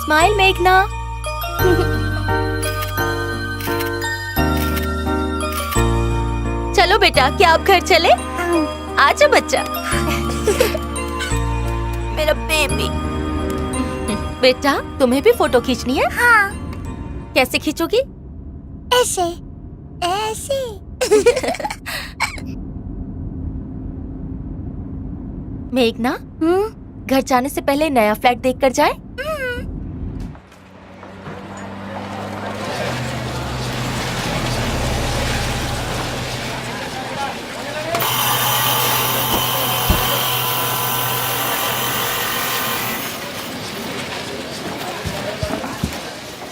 Smile मेघना। चलो बेटा, क्या आप घर चले? आजा बच्चा। मेरा बेबी। बेटा, तुम्हें भी फोटो खींचनी है? हाँ। कैसे खींचोगी? ऐसे ऐसे। मेघना, घर जाने से पहले नया फ्लैट देखकर जाए।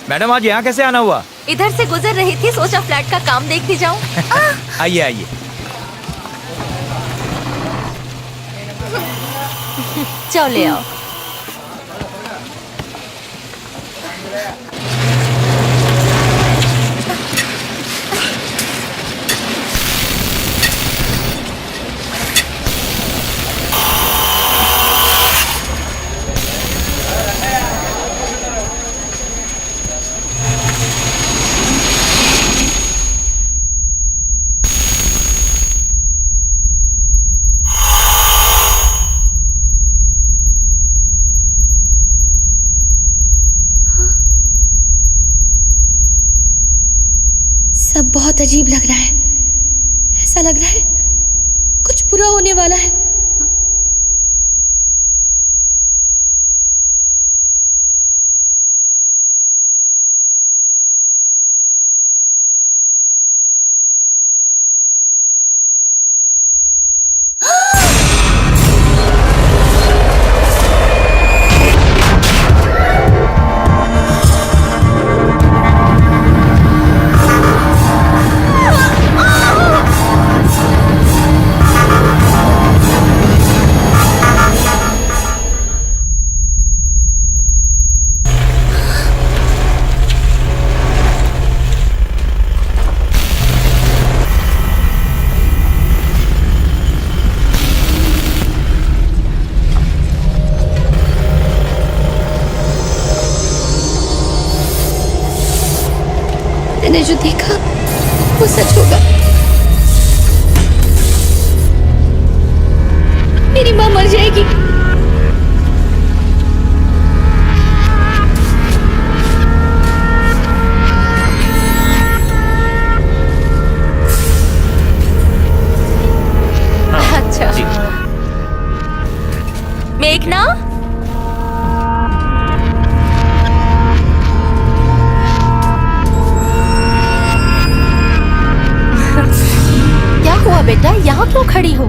मैडम, आज यहाँ कैसे आना हुआ? इधर से गुजर रही थी, सोचा फ्लैट का काम देखती जाऊं। आइए आइए। जाओ ले आओ। सब बहुत अजीब लग रहा है। ऐसा लग रहा है कुछ बुरा होने वाला है। मैंने जो देखा वो सच होगा। मेरी माँ मर जाएगी। अच्छा। मेघना, क्या हुआ बेटा? यहाँ क्यों खड़ी हो?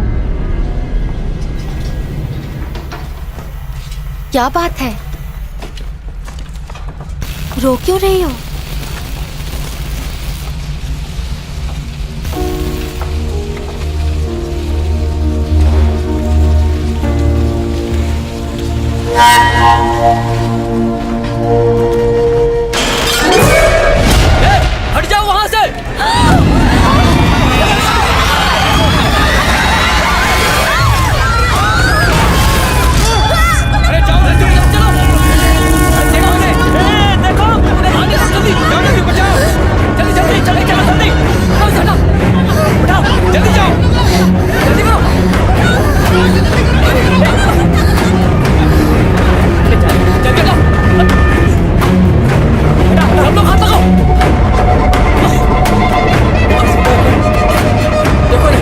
क्या बात है? रो क्यों रही हो? हट जाओ वहां से। अरे जाओ जल्दी, चलो देखो उन्हें। देखो उन्हें, आगे जल्दी जाओ, जल्दी बचाओ, जल्दी जल्दी जल्दी चलो, जल्दी उठाओ, जल्दी जाओ, जल्दी करो। जल्दी करो बेटा, हम लोग हाथ लगाओ। देखो रे।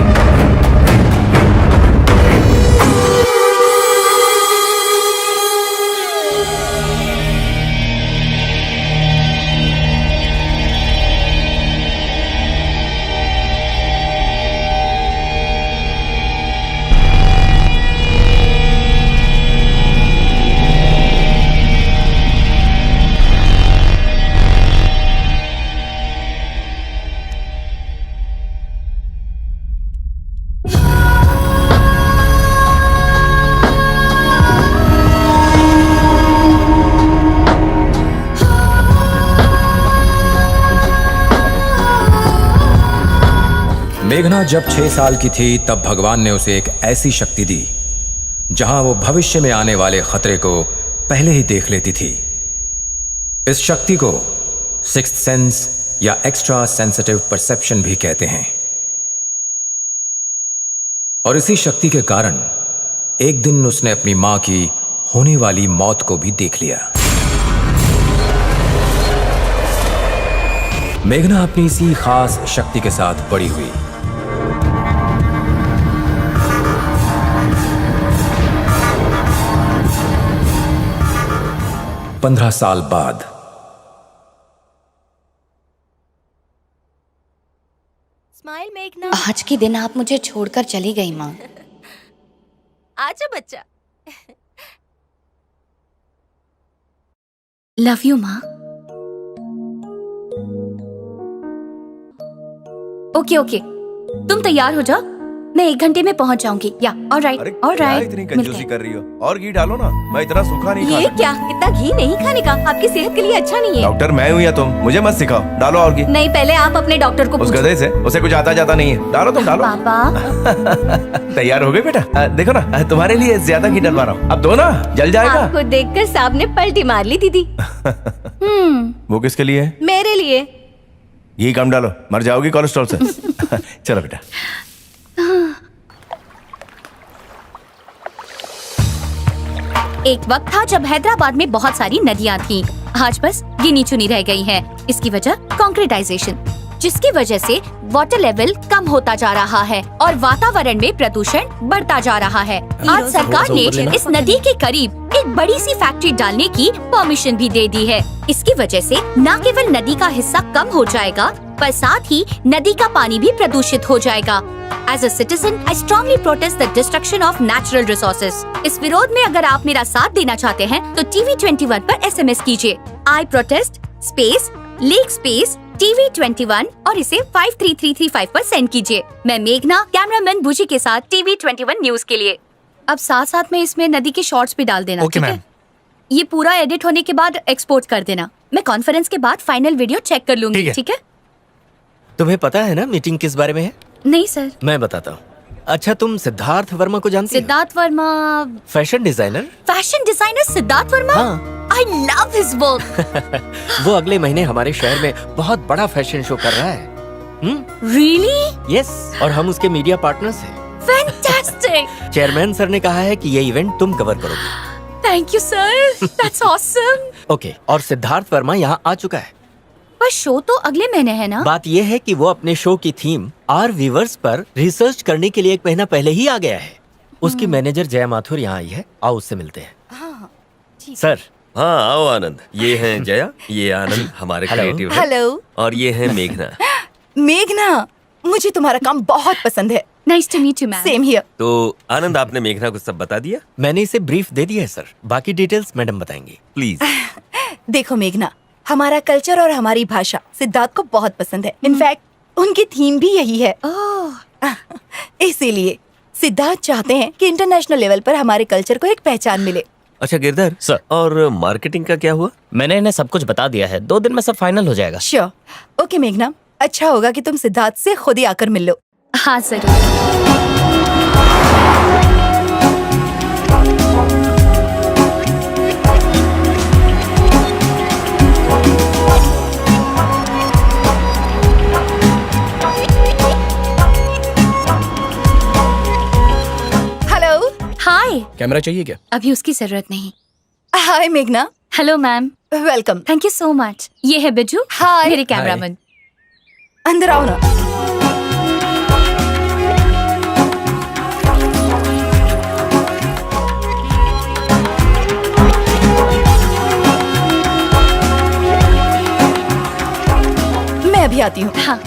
मेघना जब 6 साल की थी तब भगवान ने उसे एक ऐसी शक्ति दी जहां वो भविष्य में आने वाले खतरे को पहले ही देख लेती थी। इस शक्ति को सिक्स्थ सेंस या एक्स्ट्रा सेंसिटिव परसेप्शन भी कहते हैं। और इसी शक्ति के कारण एक दिन उसने अपनी मां की होने वाली मौत को भी देख लिया। मेघना अपनी इसी खास शक्ति के साथ बड़ी हुई। पंद्रह साल बाद स्माइल मेघना। आज के दिन आप मुझे छोड़कर चली गई माँ। आजा बच्चा। लव यू माँ। ओके ओके, तुम तैयार हो जाओ, मैं 1 घंटे में पहुंच जाऊंगी। या ऑलराइट अरे ऑलराइट, इतनी कंजूसी कर रही हो? और घी डालो ना, मैं इतना सूखा नहीं ये खाता। क्या, इतना घी नहीं खाने का, आपकी सेहत के लिए अच्छा नहीं है। डॉक्टर मैं हूँ या तुम? मुझे मत सिखाओ, डालो और घी। नहीं, पहले आप अपने डॉक्टर को उस पूछो। गधे से, उसे कुछ आता जाता नहीं है। डालो तुम, डालो। पापा तैयार हो गए बेटा? देखो ना, तुम्हारे लिए ज्यादा घी डलवा रहा हूँ। अब दो ना, जल जाएगा। आपको देखकर साहब ने पलटी मार ली दीदी। वो किसके लिए है? मेरे लिए। घी कम डालो, मर जाओगी कोलेस्ट्रॉल से। चलो बेटा। एक वक्त था जब हैदराबाद में बहुत सारी नदियां थीं। आज बस गिनी चुनी रह गई हैं। इसकी वजह कंक्रीटाइजेशन, जिसकी वजह से वाटर लेवल कम होता जा रहा है और वातावरण में प्रदूषण बढ़ता जा रहा है। आज सरकार ने इस नदी के करीब एक बड़ी सी फैक्ट्री डालने की परमिशन भी दे दी है। इसकी वजह से न केवल नदी का हिस्सा कम हो जाएगा, पर साथ ही नदी का पानी भी प्रदूषित हो जाएगा। As a citizen, I strongly protest the destruction of natural resources. इस विरोध में अगर आप मेरा साथ देना चाहते हैं तो TV21 पर SMS कीजिए I protest space Lake space TV21 और इसे 53335 पर सेंड कीजिए। मैं मेघना, कैमरामैन बुजी के साथ TV21 न्यूज के लिए। अब साथ साथ में इसमें नदी के शॉर्ट्स भी डाल देना। ओके ठीक है? मैम। ये पूरा एडिट होने के बाद एक्सपोर्ट कर देना। मैं कॉन्फ्रेंस के बाद फाइनल वीडियो चेक कर लूंगी। ठीक है। ठीक है? तुम्हें पता है ना मीटिंग किस बारे में है? नहीं सर। मैं बताता हूँ। अच्छा, तुम सिद्धार्थ वर्मा को जानती हो? Siddharth Verma, fashion designer. Fashion designer Siddharth Verma. हाँ। I love his work. वो अगले महीने हमारे शहर में बहुत बड़ा फैशन शो कर रहा है। Really? यस, और हम उसके मीडिया पार्टनर्स हैं। Fantastic. चेयरमैन सर ने कहा है कि ये इवेंट तुम कवर करोगे। Thank you sir. That's awesome. Okay, और सिद्धार्थ वर्मा यहाँ आ चुका है। पर शो तो अगले महीने है ना? बात ये है कि वो अपने शो की थीम आर वीवर्स पर रिसर्च करने के लिए 1 महीना पहले ही आ गया है। उसकी मैनेजर जया माथुर यहाँ आई है, आओ उससे मिलते हैं। सर। हाँ आओ आनंद, ये हैं जया, ये आनंद हमारे हेलो। क्रिएटिव हैं। हेलो और ये है मेघना। मेघना, मुझे तुम्हारा काम बहुत पसंद है। Nice to meet you ma'am. Same here. तो आनंद, आपने मेघना को सब बता दिया? मैंने इसे ब्रीफ दे दिया है सर, बाकी डिटेल्स मैडम बताएंगी। प्लीज। देखो मेघना, हमारा कल्चर और हमारी भाषा सिद्धार्थ को बहुत पसंद है। इनफैक्ट उनकी थीम भी यही है। इसीलिए सिद्धार्थ चाहते हैं कि इंटरनेशनल लेवल पर हमारे कल्चर को एक पहचान मिले। अच्छा गिरधर सर। और मार्केटिंग का क्या हुआ? मैंने इन्हें सब कुछ बता दिया है, 2 दिन में सब फाइनल हो जाएगा। श्योर। ओके मेघना, अच्छा होगा कि तुम सिद्धार्थ से खुद ही आकर मिल लो। हाँ जरूर। हेलो। हाय। कैमरा चाहिए क्या? अभी उसकी जरूरत नहीं। हाय मेघना। Hello ma'am. Welcome. Thank you so much. ये है बिजू, हाय। मेरे कैमरामैन। अंदर आओ ना। मैं अभी आती हूँ। हाँ।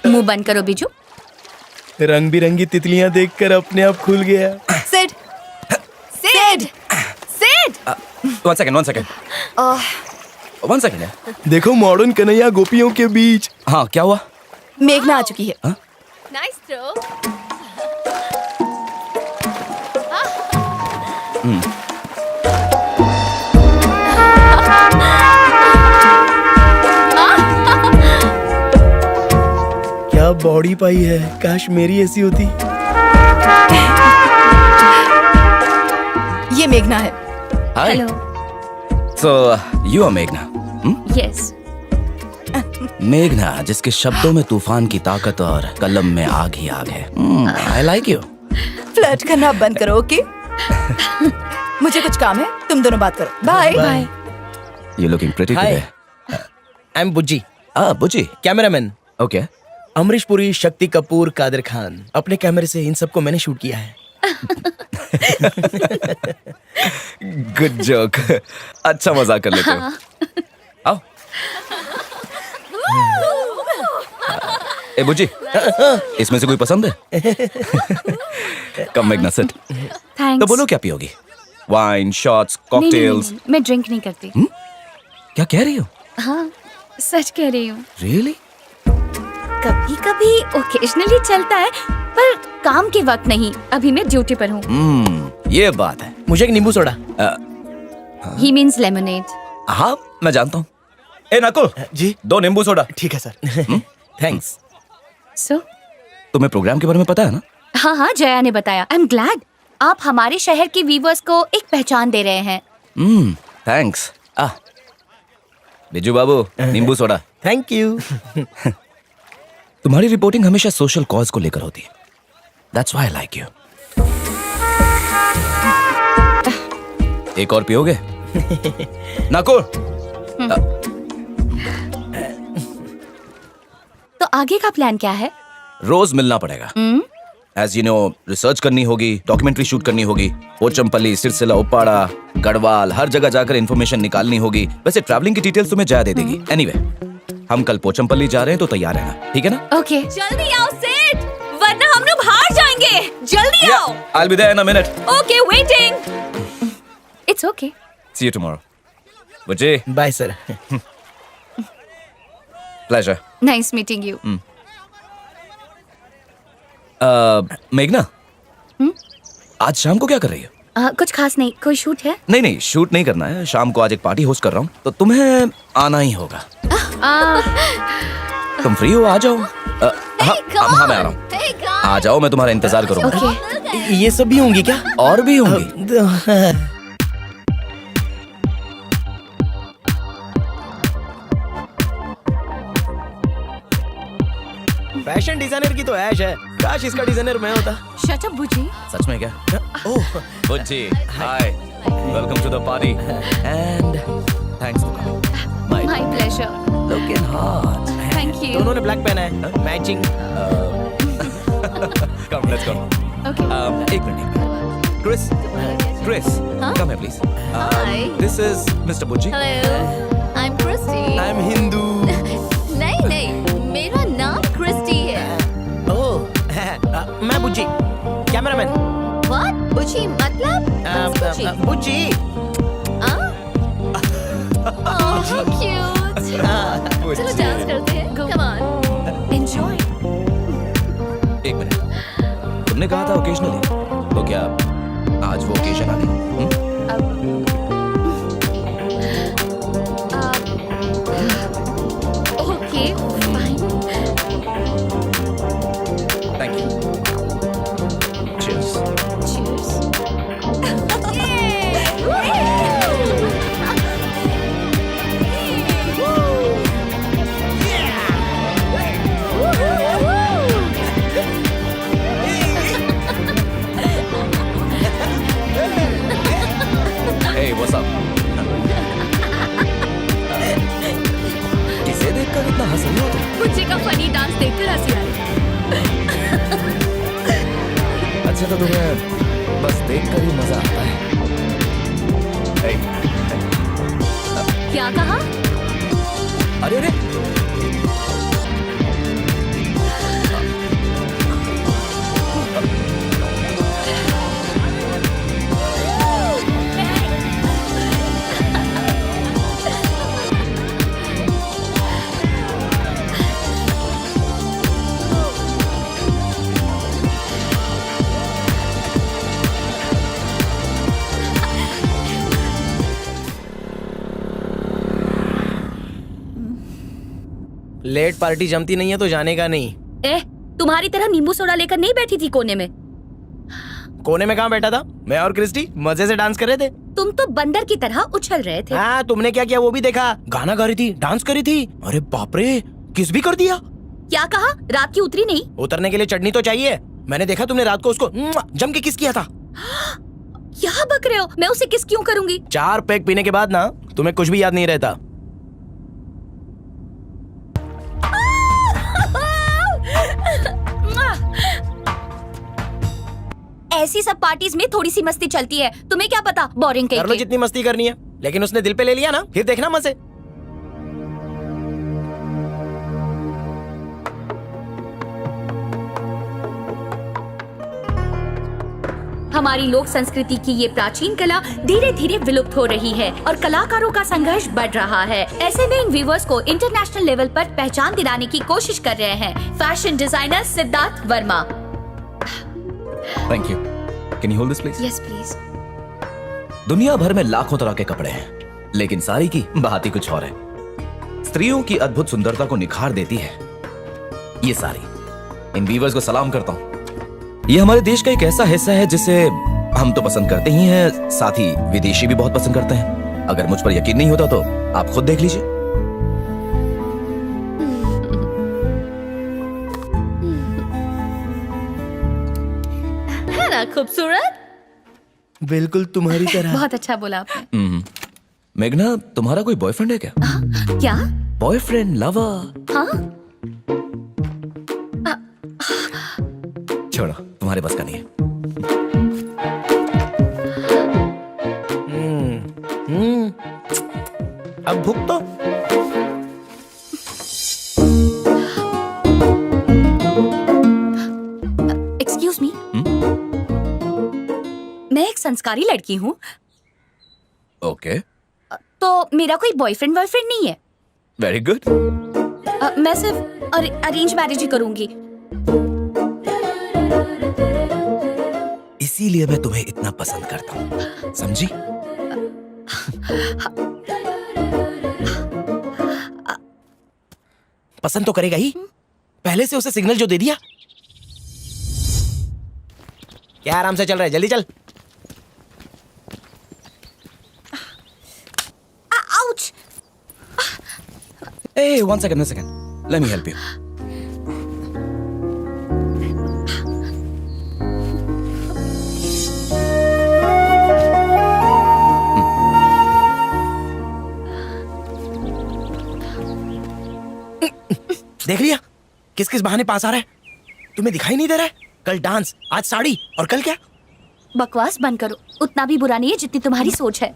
मुंह बंद करो बिजू। रंग बिरंगी तितलियां देखकर अपने आप खुल गया। Sid, Sid, Sid. One second. One second. देखो मॉडर्न कन्हैया गोपियों के बीच। हाँ, क्या हुआ? मेघना आ चुकी है। Nice throw. क्या क्या बॉडी पाई है, काश मेरी ऐसी होती। ये मेघना है। हाय। हेलो। सो यू आर मेघना। यस। मेघना, जिसके शब्दों में तूफान की ताकत और कलम में आग ही आग है। I like you. फ्लर्ट करना बंद करो, ओके? मुझे कुछ काम है, तुम दोनों बात करो। Bye bye. You looking pretty hi, today. I am Bujji, Bujji. Cameraman. Okay. Amrish Puri, Shakti Kapoor, Qadir Khan. अपने कैमरे से इन सबको मैंने शूट किया है। Good joke. अच्छा मजाक कर लेते हो। आओ। ए बुज्जी, इसमें से कोई पसंद है? कम मेघना, सिट। थैंक्स। तो बोलो क्या पियोगी? Wine, shots, cocktails? मैं ड्रिंक नहीं करती। क्या कह रही हो? हाँ, सच कह रही हूँ। रियली? कभी कभी ओकेजनली चलता है, पर काम के वक्त नहीं। अभी मैं ड्यूटी पर हूँ। ये बात है। मुझे एक नींबू सोडा। ही मीन्स लेमोनेड। हाँ, मैं जानता हूँ। ए नकुल जी, 2 नींबू सोडा। ठीक है सर। थैंक्स। सो तुम्हें प्रोग्राम के बारे में पता है ना? हाँ हाँ, जया ने बताया। आई एम ग्लैड आप हमारे शहर के व्यूवर्स को एक पहचान दे रहे हैं। थैंक्स। बिजू बाबू, नींबू सोडा। Thank you. तुम्हारी रिपोर्टिंग हमेशा सोशल कॉज को लेकर होती है। That's why I like you. एक और पियोगे? नकुल। तो आगे का प्लान क्या है? रोज मिलना पड़ेगा। एज यू नो, रिसर्च करनी होगी, डॉक्यूमेंट्री शूट करनी होगी। पोचमपल्ली, सिरसिला, उप्पाड़ा, गढ़वाल, हर जगह जाकर इन्फॉर्मेशन निकालनी होगी। वैसे ट्रैवलिंग की डिटेल्स तुम्हें जया दे देगी। एनीवे, हम कल पोचमपल्ली जा रहे हैं तो तैयार रहना, ठीक है ना? ओके। जल्दी आओ सेठ, वरना हम लोग हार जाएंगे। जल्दी आओ। I'll be there in a minute. Okay, waiting. It's okay. See you tomorrow. Bujji, bye sir. pleasure. Nice meeting you. मेघना, आज शाम को क्या कर रही हो? कुछ खास नहीं। कोई शूट है? नहीं नहीं, शूट नहीं करना है। शाम को आज एक पार्टी होस्ट कर रहा हूँ, तो तुम्हें आना ही होगा। तुम फ्री हो? आ जाओ। हाँ, मैं आ रहा हूँ। आ जाओ, मैं तुम्हारा इंतजार करूंगा। ओके। ये सब भी होंगी क्या? और भी होंगी। फैशन डिजाइनर की तो ऐश है, काश इसका डिजाइनर मैं होता। Shut up बुजी। सच में क्या? Oh, Bujji, hi, welcome to the party and thanks for coming. My pleasure. Looking hot. Thank you. दोनों ने ब्लैक पहना है, matching. Come, let's go. Okay. एक minute. Chris, come here please. This is Mr. Bujji. Hello, I am Christy. I am Hindu. नहीं नहीं, मेरा नाम Christie है। ओह, मैं बुज्जी, कैमरामैन। व्हाट? बुची मतलब? बुज्जी। ओह क्यूट। चलो डांस करते हैं। Come on, enjoy. एक मिनट। तुमने कहा था ओकेजनली, तो क्या आज वो ओकेजन आ गई? Okay, fine. Thank you. Cheers. Cheers. Hey, what's up? किसे देखकर इतना हंस रही हो तुम? बुज्जी का फनी डांस देखकर हंसी आ रही। अच्छा, तो तुम्हें बस देखकर ही मजा आता है। Hey. क्या कहा? अरे अरे, लेट पार्टी जमती नहीं है तो जाने का नहीं। तुम्हारी तरह नींबू सोडा लेकर नहीं बैठी थी कोने में। कोने में कहाँ बैठा था? मैं और क्रिस्टी मजे से डांस कर रहे थे। तुम तो बंदर की तरह उछल रहे थे। हाँ, तुमने क्या किया वो भी देखा। गाना गा रही थी, डांस कर रही थी। अरे बाप रे, किस भी कर दिया। क्या कहा? रात की उतरी नहीं? उतरने के लिए चटनी तो चाहिए। मैंने देखा तुमने रात को उसको जम के किस किया था। क्या बक रहे हो? मैं उसे किस क्यों करूंगी? 4 पैक पीने के बाद ना तुम्हें कुछ भी याद नहीं रहता। ऐसी सब पार्टीज में थोड़ी सी मस्ती चलती है, तुम्हें क्या पता? बोरिंग कर लो जितनी मस्ती करनी है, लेकिन उसने दिल पे ले लिया ना, फिर देखना मजे। हमारी लोक संस्कृति की ये प्राचीन कला धीरे धीरे विलुप्त हो रही है और कलाकारों का संघर्ष बढ़ रहा है। ऐसे में इन व्यूवर्स को इंटरनेशनल लेवल पर पहचान दिलाने की कोशिश कर रहे हैं fashion designer Siddharth Verma. Thank you. Can you hold this please? Yes please. दुनिया भर में लाखों तरह के कपड़े हैं, लेकिन साड़ी की बात ही कुछ और है। स्त्रियों की अद्भुत सुंदरता को निखार देती है ये साड़ी। इन वीवर्स को सलाम करता हूँ। ये हमारे देश का एक ऐसा हिस्सा है जिसे हम तो पसंद करते ही हैं, साथ ही विदेशी भी बहुत पसंद करते हैं। अगर मुझ पर यकीन नहीं होता तो आप खुद देख लीजिए। है ना खूबसूरत? बिल्कुल तुम्हारी तरह। बहुत अच्छा बोला आपने। मेघना, तुम्हारा कोई बॉयफ्रेंड है क्या? क्या? Boyfriend, lover? हाँ? छोड़ो, तुम्हारे बस का नहीं है। अब भूख तो। एक्सक्यूज मी, मैं एक संस्कारी लड़की हूँ, ओके, तो मेरा कोई बॉयफ्रेंड वॉयफ्रेंड नहीं है। Very good. मैं सिर्फ अरेंज मैरिज ही करूंगी। इसीलिए मैं तुम्हें इतना पसंद करता हूँ, समझी? पसंद तो करेगा ही, पहले से उसे सिग्नल जो दे दिया। क्या आराम से चल रहा है, जल्दी चल। Ouch! Hey, one second. Let me help you. देख लिया किस किस बहाने पास आ रहा है। तुम्हें दिखाई नहीं दे रहा है? कल डांस, आज साड़ी, और कल क्या? बकवास बंद करो, उतना भी बुरा नहीं है जितनी तुम्हारी सोच है।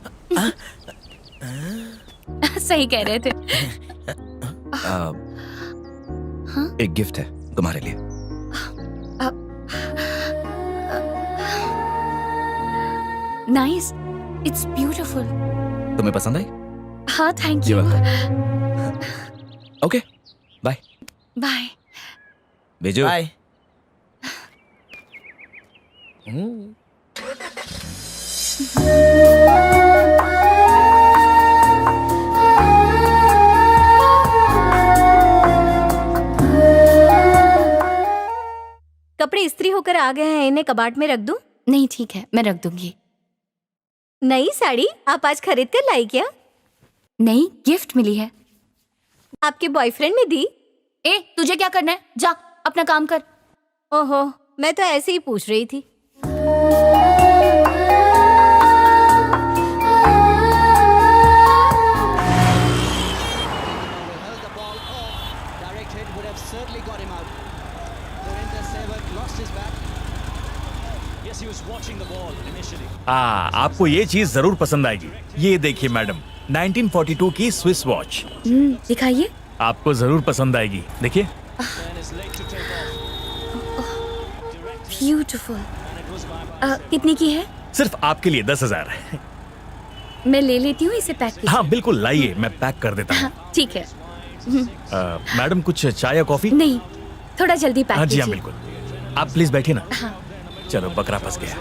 सही कह रहे थे। एक गिफ्ट है तुम्हारे लिए। Nice, it's beautiful. तुम्हें पसंद आई? हाँ, thank you. Okay, bye. Bye. भेजो। बाय। कपड़े इस्त्री होकर आ गए हैं, इन्हें कबाड़ में रख दूं? नहीं, ठीक है, मैं रख दूंगी। नई साड़ी आप आज खरीद कर लाई क्या? नहीं, गिफ्ट मिली है। आपके बॉयफ्रेंड ने दी? तुझे क्या करना है? जा अपना काम कर। ओहो, मैं तो ऐसे ही पूछ रही थी। आपको ये चीज जरूर पसंद आएगी। ये देखिए मैडम, 1942 की स्विस वॉच। दिखाइए। आपको जरूर पसंद आएगी, देखिए। ब्यूटीफुल। कितनी की है? सिर्फ आपके लिए 10,000। मैं ले लेती हूँ, इसे पैक कीजिए। हाँ बिल्कुल, लाइए, मैं पैक कर देता हूँ। ठीक है। मैडम, कुछ चाय या कॉफी? नहीं, थोड़ा जल्दी पैक हाँ जी, कीजिए। हाँ बिल्कुल। आप प्लीज बैठिए ना। हाँ। चलो, बकरा फंस गया।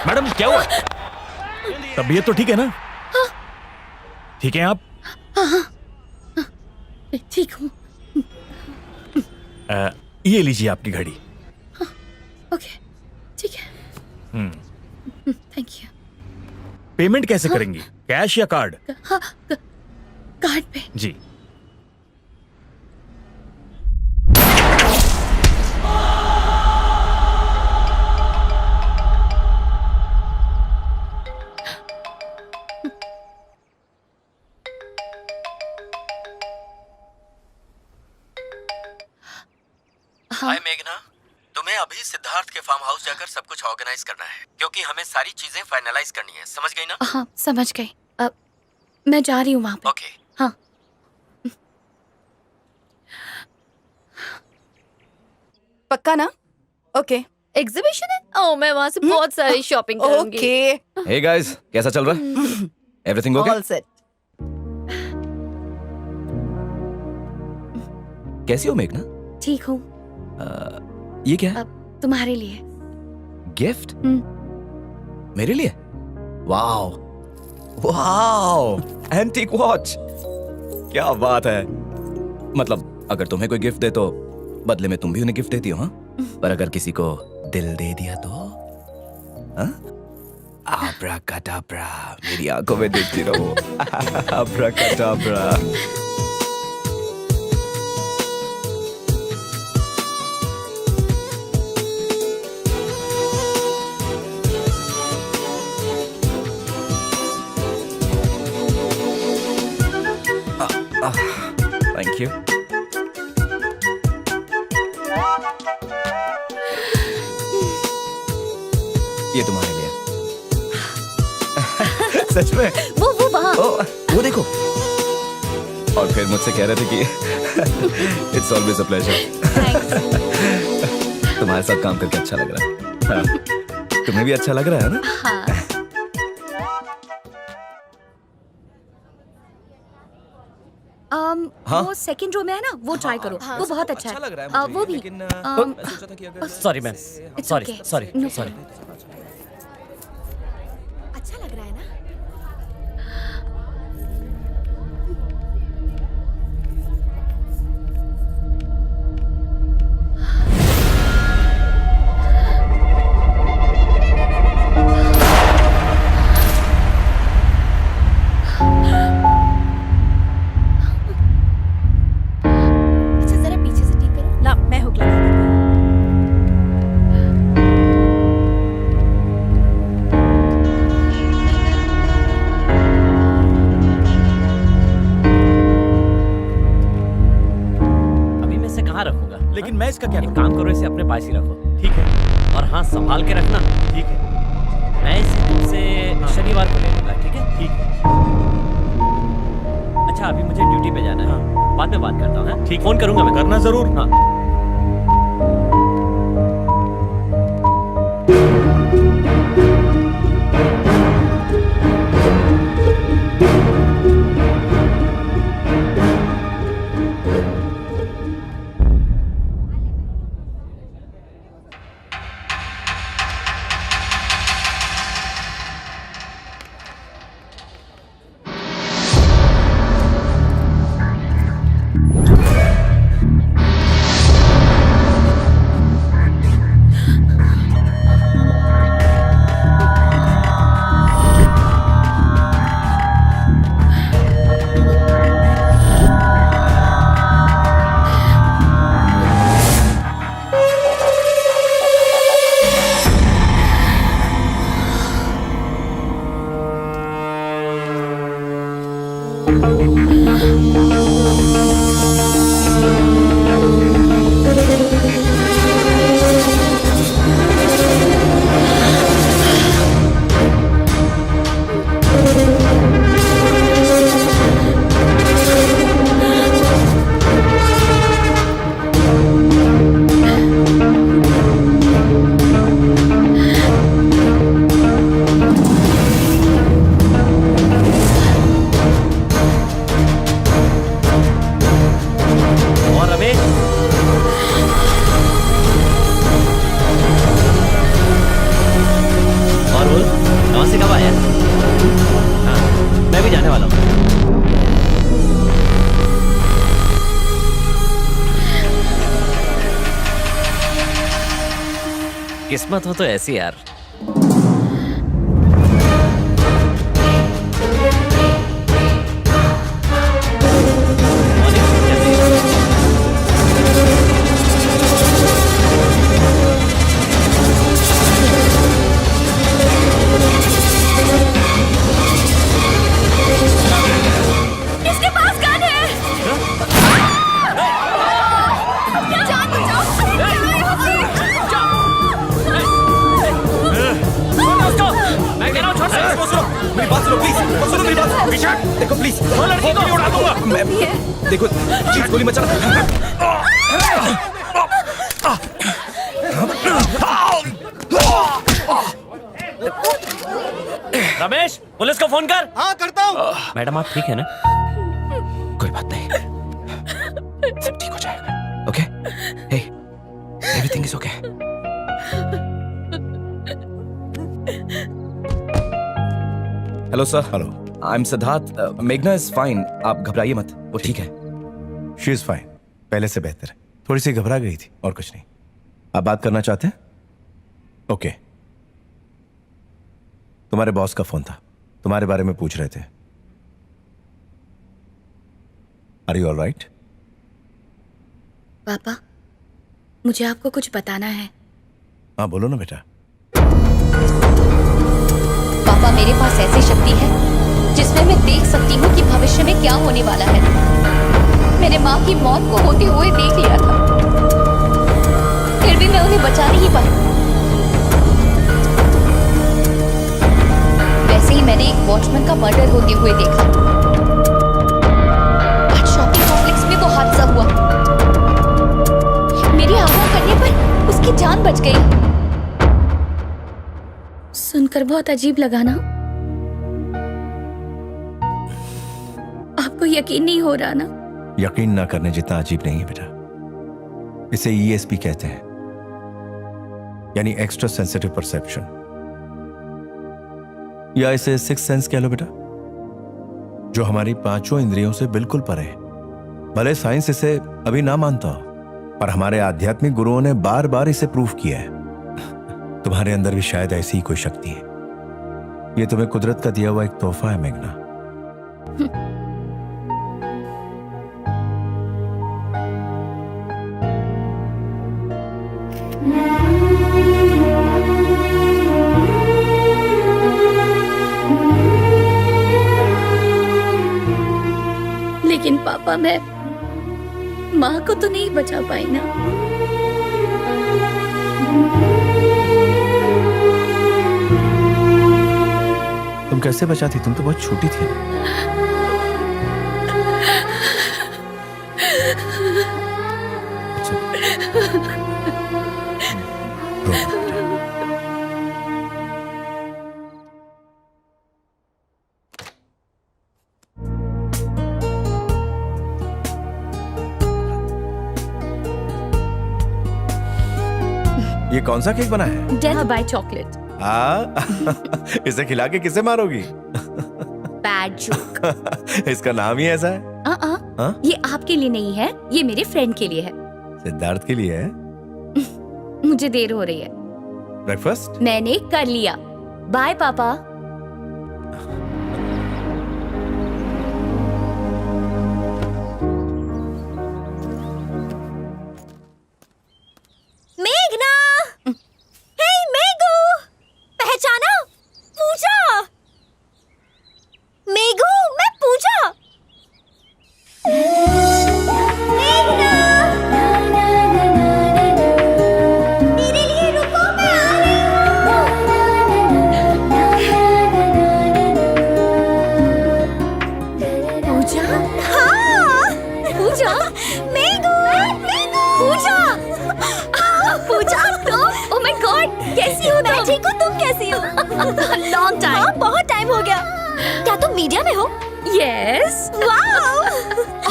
मैडम क्या हुआ? तबीयत तो ठीक है ना? ठीक है आप? ठीक हूँ। ये लीजिए आपकी घड़ी। ओके, ठीक है। Thank you. पेमेंट कैसे करेंगी? कैश या कार्ड? हाँ, कार्ड पे। जी। हाय मेघना, तुम्हें अभी सिद्धार्थ के फार्म हाउस जाकर सब कुछ ऑर्गेनाइज करना है, क्योंकि हमें सारी चीजें फाइनलाइज करनी है, समझ गई ना? हाँ, समझ गई। अब मैं जा रही हूँ वहाँ पे। ओके। हाँ। पक्का ना? ओके। एग्जीबिशन है? ओह, मैं वहाँ से बहुत सारी शॉपिंग करूंगी। ओके। हे गाइस, कैसा चल रहा है? Everything okay? All set. कैसी हो मेघना? ठीक हूँ। ये क्या है? अब तुम्हारे लिए गिफ्ट? मेरे लिए? Wow, wow, antique watch. क्या बात है। मतलब अगर तुम्हें कोई गिफ्ट दे तो बदले में तुम भी उन्हें गिफ्ट देती हो, हाँ? पर अगर किसी को दिल दे दिया तो? आब्राकाडाब्रा, मेरी आंखों में देखती रहो। आब्राकाडाब्रा। Thank you. ये तुम्हारे लिए। सच में? वो वहाँ। वो देखो। और फिर मुझसे कह रहे थे कि It's always a pleasure. तुम्हारे साथ काम करके अच्छा लग रहा है। हाँ। तुम्हें भी अच्छा लग रहा है ना? हाँ। हाँ? वो सेकंड रो में है ना, वो ट्राई करो। वो बहुत अच्छा है। लग रहा है मुझे, वो भी। लेकिन मैं सोचा था कि अगर sorry ma'am, sorry okay. Sorry No sorry. अच्छा लग रहा है ना? अच्छा, जरा पीछे से ठीक करो। ला, मैं हुक लगा देती हूँ। अभी मैं इसे कहाँ रखूंगा? लेकिन मैं इसका क्या एक करूं? काम करो, इसे अपने पास ही रखो। ठीक है, और हाँ, संभाल के रखना। ठीक है। मैं इसे तुमसे शनिवार को ले लूंगा, ठीक है? ठीक। अच्छा, अभी मुझे ड्यूटी पे जाना है, बाद में बात करता हूँ। हाँ? ठीक, फोन करूंगा मैं। करना जरूर। हाँ। किस्मत हो तो ऐसी यार। इसके पास गन है। जान बचाओ। मैं कह रहा हूँ छोड़ दे इसको। सुनो मेरी बात सुनो प्लीज, सुनो मेरी बात। विशाल, देखो प्लीज, वो लड़की को उड़ा दूंगा। मैं देखो प्लीज गोली मत चला। रमेश, पुलिस को फोन कर। हाँ करता हूँ। मैडम आप ठीक है ना? कोई बात नहीं, सब ठीक हो जाएगा। Okay, hey, everything is okay. Hello sir. Hello, I am Siddharth. मेघना इज फाइन, आप घबराइए मत, वो ठीक है। शी इज फाइन, पहले से बेहतर है। थोड़ी सी घबरा गई थी और कुछ नहीं। आप बात करना चाहते हैं? ओके। तुम्हारे बॉस का फोन था, तुम्हारे बारे में पूछ रहे थे। Are you all right? पापा, मुझे आपको कुछ बताना है। हाँ बोलो ना बेटा। पापा, मेरे पास ऐसी शक्ति है जिसमें मैं देख सकती हूँ कि भविष्य में क्या होने वाला है। मैंने माँ की मौत को होते हुए देख लिया था, फिर भी मैं उन्हें बचा नहीं पाई। वैसे ही मैंने एक वॉचमैन का मर्डर होते हुए देखा। आज शॉपिंग कॉम्प्लेक्स में वो हादसा हुआ। मेरी आज्ञा करने पर उसकी जान बच गई। सुनकर बहुत अजीब लगा ना? आपको यकीन नहीं हो रहा ना? यकीन ना करने जितना अजीब नहीं है बेटा। इसे ESP कहते हैं, यानी एक्स्ट्रा सेंसिटिव परसेप्शन, या इसे सिक्स सेंस कह लो बेटा, जो हमारी पांचों इंद्रियों से बिल्कुल परे है। भले साइंस इसे अभी ना मानता हो, पर हमारे आध्यात्मिक गुरुओं ने बार बार इसे प्रूव किया है। तुम्हारे अंदर भी शायद ऐसी ही कोई शक्ति है। यह तुम्हें कुदरत का दिया हुआ एक तोहफा है मेघना। लेकिन पापा, मैं माँ को तो नहीं बचा पाई ना। कैसे बचा थी? तुम तो बहुत छोटी थी। अच्छा। रो मत बेटा। ये कौन सा केक बना है? Death by chocolate. इसे खिला के किसे मारोगी? Bad joke. इसका नाम ही ऐसा है। हाँ? ये आपके लिए नहीं है, ये मेरे फ्रेंड के लिए है। सिद्धार्थ के लिए है। मुझे देर हो रही है। ब्रेकफास्ट मैंने कर लिया। बाय पापा। मेघना, हे मेघू, पहचाना? पूजा। मेघू, मैं पूजा। मेघना, मेरे लिए रुको, मैं आ रही हूँ। पूजा? हाँ, पूजा। मेघू, पूजा। पूजा, तुम? Oh my God, कैसी हो? मैं ठीक हूँ, तुम कैसी हो? Long time. हाँ, बहुत टाइम हो गया। क्या तुम मीडिया में हो? यस। वाओ!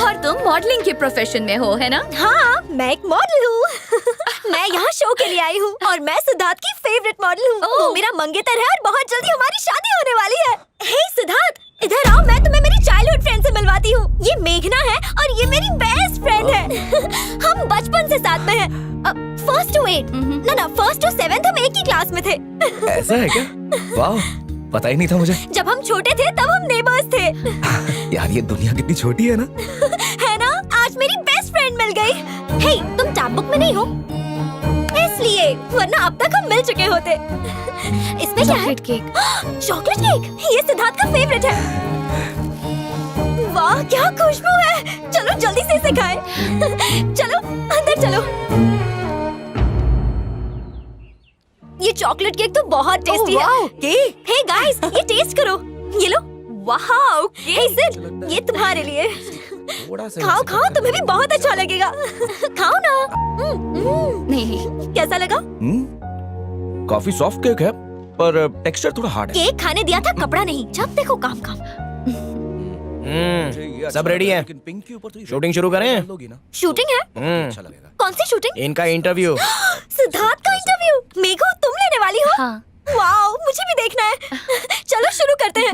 और तुम मॉडलिंग के प्रोफेशन में हो, है ना? हाँ, मैं एक मॉडल हूँ। मैं यहाँ शो के लिए आई हूँ और मैं सिद्धार्थ की फेवरेट मॉडल हूँ। वो मेरा मंगेतर है और बहुत जल्दी हमारी शादी होने वाली है। हे सिद्धार्थ, इधर आओ, मैं तुम्हें मेरी चाइल्डहुड फ्रेंड से मिलवाती हूँ। ये मेघना है और ये मेरी बेस्ट फ्रेंड है। हम बचपन से साथ में हैं। फर्स्ट टू 8, ना फर्स्ट टू 7 हम एक ही क्लास में थे। ऐसा है क्या? वाह, पता ही नहीं था मुझे। जब हम छोटे थे तब हम नेबर्स थे। यार ये दुनिया कितनी छोटी है ना। है ना? आज मेरी बेस्ट फ्रेंड मिल गई। हे, तुम टैब बुक में नहीं हो इसलिए, वरना अब तक हम मिल चुके होते। इसमें क्या है? Chocolate cake. Chocolate cake? ये सिद्धार्थ का फेवरेट है। वाह, क्या खुशबू है। चलो जल्दी से इसे खाएं। चलो अंदर चलो। ये चॉकलेट केक तो बहुत टेस्टी है। हे गाइस, ये टेस्ट करो। ये लो। वाह, हे सिड, ये तुम्हारे लिए। खाओ खाओ, तुम्हें भी बहुत अच्छा लगेगा। खाओ ना। नहीं। कैसा लगा? काफी सॉफ्ट केक है पर टेक्सचर थोड़ा हार्ड है। केक खाने दिया था, कपड़ा नहीं। जब देखो काम काम। सब रेडी है? शूटिंग शुरू करें? शूटिंग है? अच्छा लगेगा। कौन सी शूटिंग? इनका इंटरव्यू। सिद्धार्थ का इंटरव्यू। मेघू, तुम लेने वाली हो? हाँ। वाओ, मुझे भी देखना है। चलो शुरू करते हैं।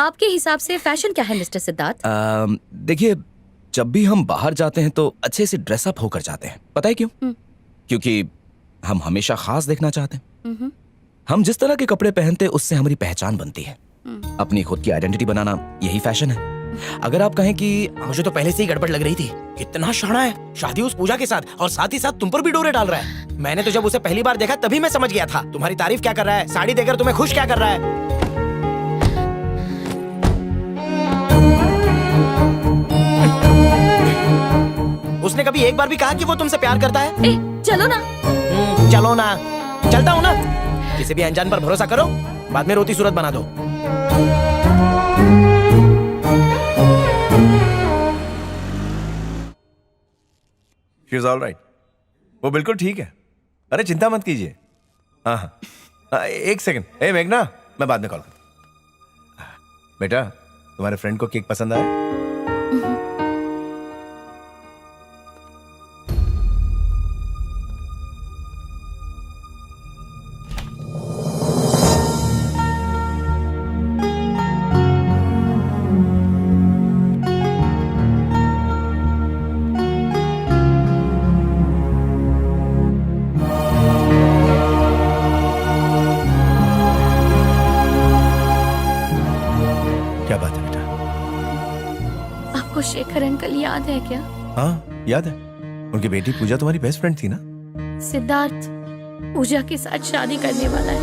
आपके हिसाब से फैशन क्या है मिस्टर सिद्धार्थ? देखिए, जब भी हम बाहर जाते हैं तो अच्छे से ड्रेसअप होकर जाते हैं। पता है क्यों? क्योंकि हम हमेशा खास देखना चाहते हैं। हम जिस तरह के कपड़े पहनते हैं उससे हमारी पहचान बनती है। अपनी खुद की आइडेंटिटी बनाना यही फैशन है। अगर आप कहें कि मुझे तो पहले से ही गड़बड़ लग रही थी। कितना शाना है, शादी उस पूजा के साथ और साथ ही साथ तुम पर भी डोरे डाल रहा है। मैंने तो जब उसे पहली बार देखा तभी मैं समझ गया था। तुम्हारी तारीफ क्या कर रहा है, साड़ी देकर तुम्हें खुश क्या कर रहा है। उसने कभी एक बार भी कहा कि वो तुमसे प्यार करता है? चलो ना। चलो ना, चलता हूँ ना। किसी भी अनजान पर भरोसा करो, बाद में रोती सूरत बना दो। She is all right. वो बिल्कुल ठीक है। अरे चिंता मत कीजिए। हाँ हाँ, एक सेकंड। ए मेघना, मैं बाद में कॉल करता हूँ। बेटा, तुम्हारे फ्रेंड को केक पसंद आया? क्या बात है बेटा? आपको शेखर अंकल याद है क्या? हाँ याद है। उनकी बेटी पूजा तुम्हारी बेस्ट फ्रेंड थी ना? सिद्धार्थ पूजा के साथ शादी करने वाला है।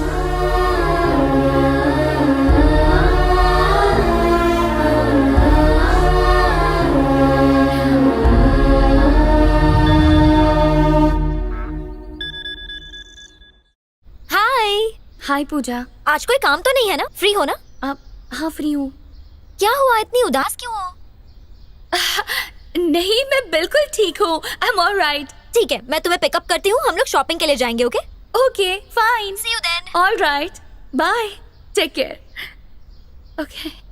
हाय। हाय पूजा। आज कोई काम तो नहीं है ना? फ्री हो ना? आप हाँ फ्री हूँ। क्या हुआ, इतनी उदास क्यों हो? नहीं, मैं बिल्कुल ठीक हूँ। I am alright. ठीक है, मैं तुम्हें पिकअप करती हूँ, हम लोग शॉपिंग के लिए जाएंगे। Okay okay fine, see you then. Alright, bye, take care. Okay.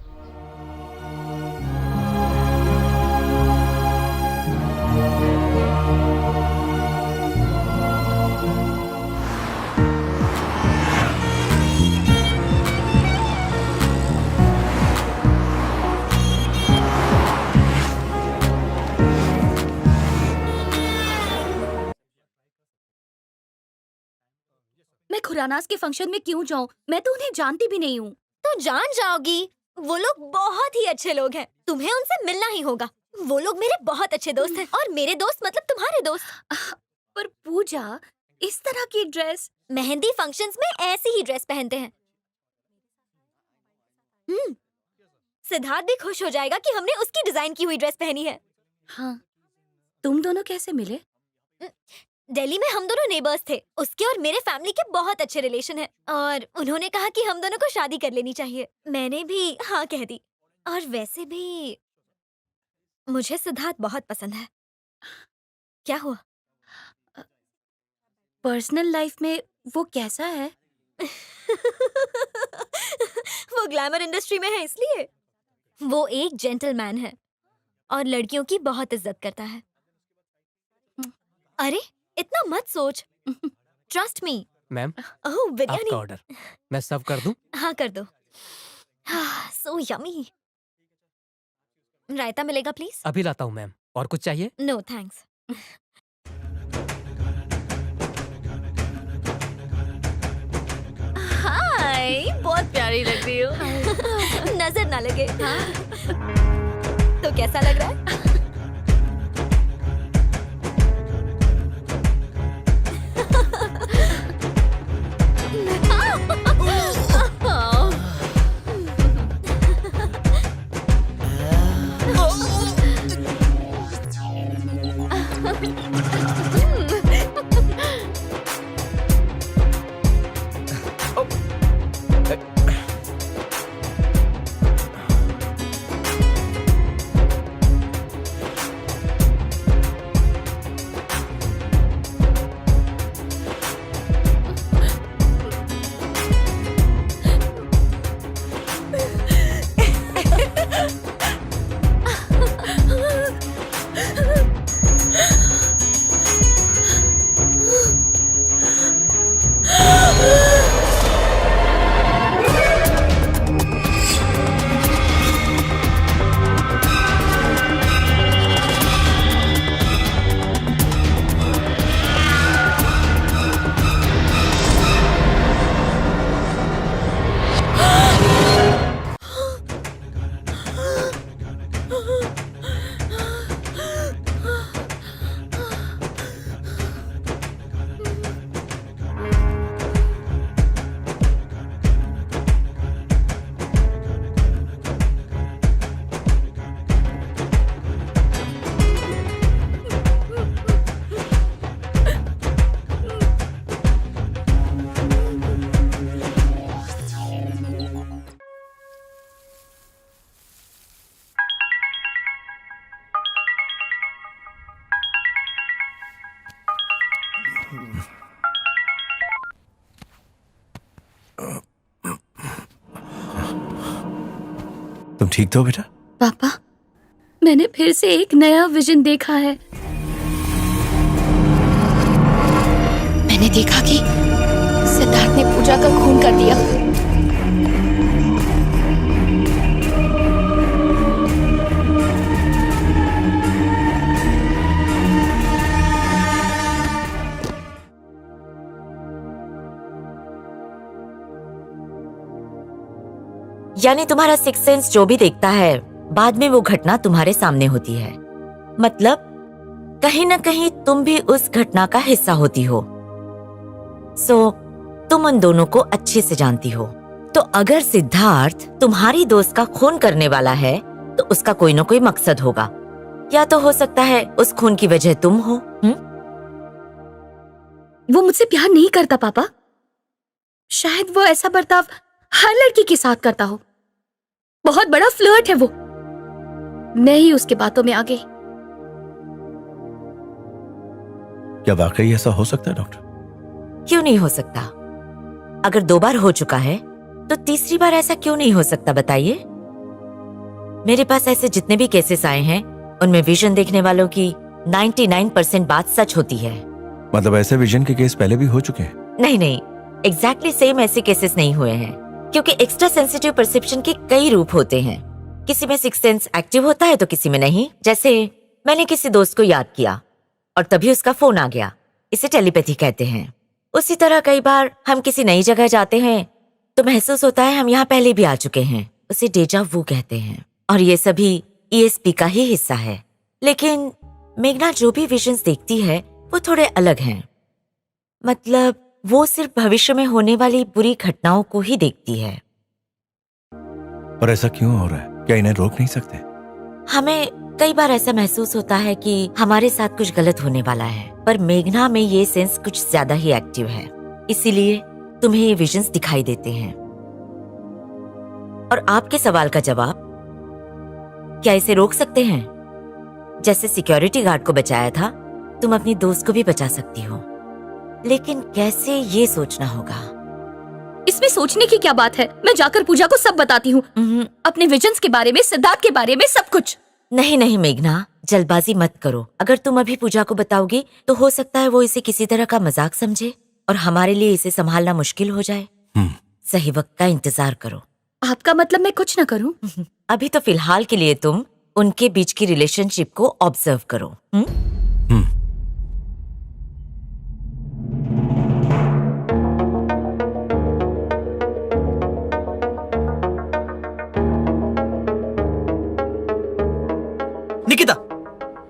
मैं खुरानास के फंक्शन में क्यों जाऊं? मैं तो उन्हें जानती भी नहीं हूँ। तो जान जाओगी, वो लोग बहुत ही अच्छे लोग हैं, तुम्हें उनसे मिलना ही होगा। वो लोग मेरे बहुत अच्छे दोस्त हैं, और मेरे दोस्त मतलब तुम्हारे दोस्त। पर पूजा, इस तरह की ड्रेस? मेहंदी फंक्शंस में ऐसी ही ड्रेस पहनते हैं। सिद्धार्थ भी खुश हो जाएगा कि हमने उसकी डिजाइन की हुई ड्रेस पहनी है। हाँ, तुम दोनों कैसे मिले? दिल्ली में हम दोनों नेबर्स थे। उसके और मेरे फैमिली के बहुत अच्छे रिलेशन हैं, और उन्होंने कहा कि हम दोनों को शादी कर लेनी चाहिए। मैंने भी हाँ कह दी। और वैसे भी मुझे सिद्धार्थ बहुत पसंद है। क्या हुआ? पर्सनल लाइफ में वो कैसा है? वो ग्लैमर इंडस्ट्री में है, इसलिए। वो एक जेंटलमैन है और लड़कियों की बहुत इज्जत करता है। अरे इतना मत सोच, ट्रस्ट मी। मैम, ओह बिरयानी। आपका ऑर्डर मैं सर्व कर दूं? हाँ कर दो। So yummy. रायता मिलेगा प्लीज? अभी लाता हूँ मैम। और कुछ चाहिए? No thanks. हाय, बहुत प्यारी लग रही हो। नजर ना लगे। तो कैसा लग रहा है? तुम ठीक तो हो बेटा? पापा, मैंने फिर से एक नया विजन देखा है। मैंने देखा कि सिद्धार्थ ने पूजा का खून कर दिया। यानी तुम्हारा सिक्स सेंस जो भी देखता है, बाद में वो घटना तुम्हारे सामने होती है। मतलब कहीं ना कहीं तुम भी उस घटना का हिस्सा होती हो। तुम उन दोनों को अच्छे से जानती हो। तो अगर सिद्धार्थ तुम्हारी दोस्त का खून करने वाला है, तो उसका कोई ना कोई मकसद होगा। या तो हो सकता है उस खून की वजह तुम हो। वो मुझसे प्यार नहीं करता पापा। शायद वो ऐसा बर्ताव हर लड़की के साथ करता हो। बहुत बड़ा फ्लर्ट है वो। मैं ही उसके बातों में आ गई। क्या वाकई ऐसा हो सकता है डॉक्टर? क्यों नहीं हो सकता? अगर 2 बार हो चुका है तो तीसरी बार ऐसा क्यों नहीं हो सकता, बताइए। मेरे पास ऐसे जितने भी केसेस आए हैं उनमें विजन देखने वालों की 99% बात सच होती है। मतलब ऐसे विजन के केस पहले भी हो चुके हैं? नहीं, एग्जैक्टली सेम ऐसे केसेस नहीं हुए हैं, क्योंकि एक्स्ट्रा सेंसिटिव परसेप्शन के कई रूप होते हैं। किसी में सिक्स सेंस एक्टिव होता है तो किसी में नहीं। जैसे मैंने किसी दोस्त को याद किया और तभी उसका फोन आ गया, इसे टेलीपैथी कहते हैं। उसी तरह कई बार हम किसी नई जगह जाते हैं तो महसूस होता है हम यहाँ पहले भी आ चुके हैं, उसे डेजा वू कहते हैं। और ये सभी ईएसपी का ही हिस्सा है। लेकिन मेघना जो भी विजन्स देखती है वो थोड़े अलग हैं। मतलब वो सिर्फ भविष्य में होने वाली बुरी घटनाओं को ही देखती है। और ऐसा क्यों हो रहा है? क्या इन्हें रोक नहीं सकते? हमें कई बार ऐसा महसूस होता है कि हमारे साथ कुछ गलत होने वाला है, पर मेघना में ये सेंस कुछ ज्यादा ही एक्टिव है, इसीलिए तुम्हें ये विजन्स दिखाई देते हैं। और आपके सवाल का जवाब, क्या इसे रोक सकते हैं? जैसे सिक्योरिटी गार्ड को बचाया था, तुम अपनी दोस्त को भी बचा सकती हो, लेकिन कैसे ये सोचना होगा। इसमें सोचने की क्या बात है? मैं जाकर पूजा को सब बताती हूँ, अपने विजन्स के बारे में, सिद्धार्थ के बारे में, सब कुछ। नहीं मेघना, जल्दबाजी मत करो। अगर तुम अभी पूजा को बताओगी तो हो सकता है वो इसे किसी तरह का मजाक समझे और हमारे लिए इसे संभालना मुश्किल हो जाए। सही वक्त का इंतजार करो। आपका मतलब मैं कुछ न करूं? अभी तो फिलहाल के लिए तुम उनके बीच की रिलेशनशिप को ऑब्जर्व करो। निकिता,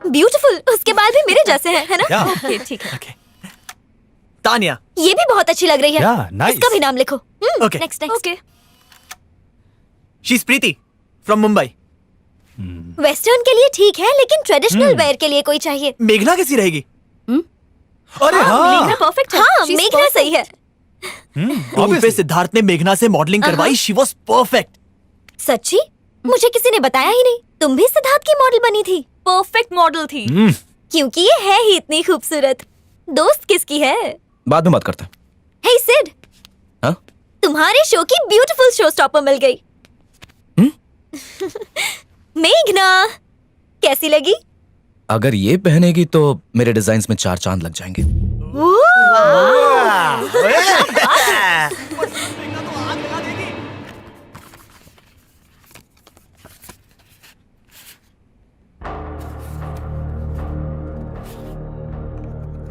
ब्यूटीफुल। उसके बाल भी मेरे जैसे हैं, है ना? Yeah. ओके, ठीक है। तानिया, ये भी बहुत अच्छी लग रही है। Yeah, nice. इसका भी नाम लिखो। Okay. Next okay. She is Preeti from Mumbai. Western के लिए ठीक है, लेकिन ट्रेडिशनल वेयर के लिए कोई चाहिए। मेघना कैसी रहेगी? अरे मेघना परफेक्ट है। हाँ, मेघना सही है। टूर पे सिद्धार्थ ने मेघना से मॉडलिंग करवाई। She was perfect. सच्ची? मुझे किसी ने बताया ही नहीं। तुम भी सिद्धार्थ की मॉडल बनी थी। परफेक्ट मॉडल थी। क्योंकि ये है ही इतनी खूबसूरत। दोस्त किसकी है? बाद में बात करते हैं। हे सिड, हाँ? तुम्हारे शो की ब्यूटीफुल शो स्टॉपर मिल गई। मेघना कैसी लगी? अगर ये पहनेगी तो मेरे डिजाइन्स में 4 चांद लग जाएंगे।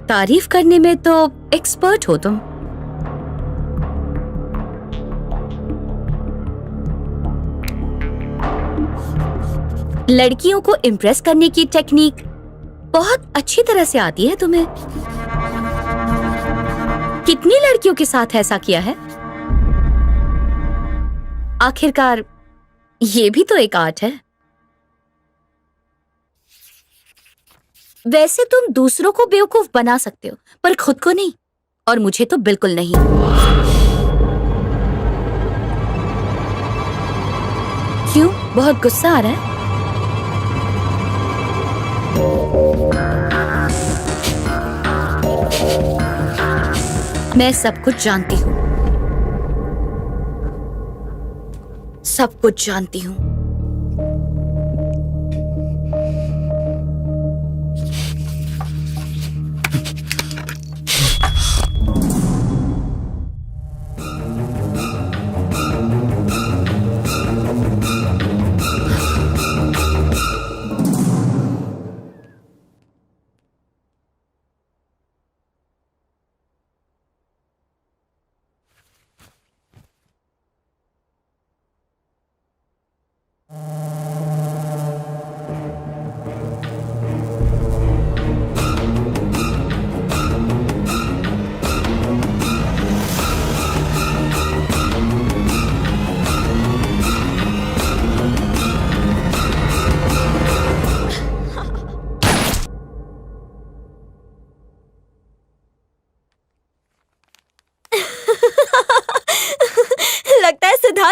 तारीफ करने में तो एक्सपर्ट हो तुम। लड़कियों को इम्प्रेस करने की टेक्निक बहुत अच्छी तरह से आती है तुम्हें। कितनी लड़कियों के साथ ऐसा किया है? आखिरकार ये भी तो एक आर्ट है। वैसे तुम दूसरों को बेवकूफ बना सकते हो, पर खुद को नहीं, और मुझे तो बिल्कुल नहीं। क्यों, बहुत गुस्सा आ रहा है? मैं सब कुछ जानती हूँ, सब कुछ जानती हूँ।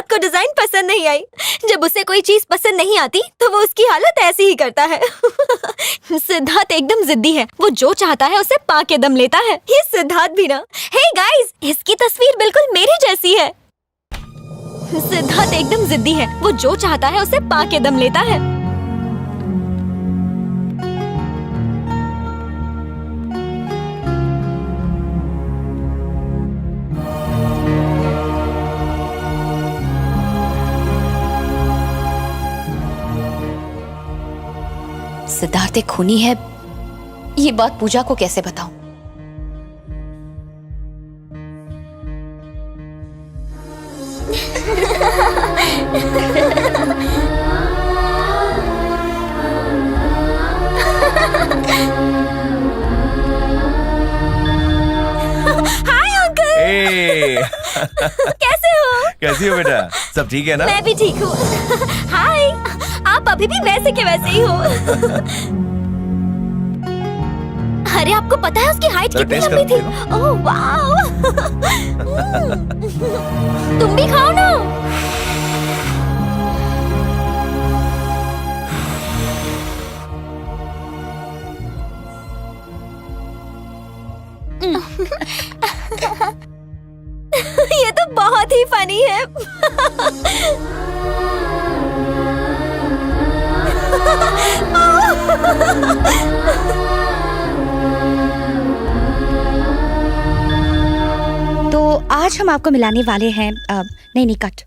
सिद्धार्थ को डिजाइन पसंद नहीं आई। जब उसे कोई चीज पसंद नहीं आती तो वो उसकी हालत ऐसी ही करता है। सिद्धार्थ एकदम जिद्दी है, वो जो चाहता है उसे पाके दम लेता है। ये सिद्धार्थ भी ना। हे गाइस, इसकी तस्वीर बिल्कुल मेरी जैसी है। सिद्धार्थ एकदम जिद्दी है, वो जो चाहता है उसे पाके दम लेता है। सिद्धार्थ एक खूनी है, ये बात पूजा को कैसे बताऊं? Hi uncle. कैसे हो? कैसी हो बेटा? सब ठीक है ना? मैं भी ठीक हूँ। हाय, आप अभी भी वैसे के वैसे ही हो। अरे आपको पता है उसकी हाइट कितनी लंबी थी? Oh wow. तुम भी खाओ ना। ये तो बहुत ही फनी है। तो आज हम आपको मिलाने वाले हैं नहीं कट।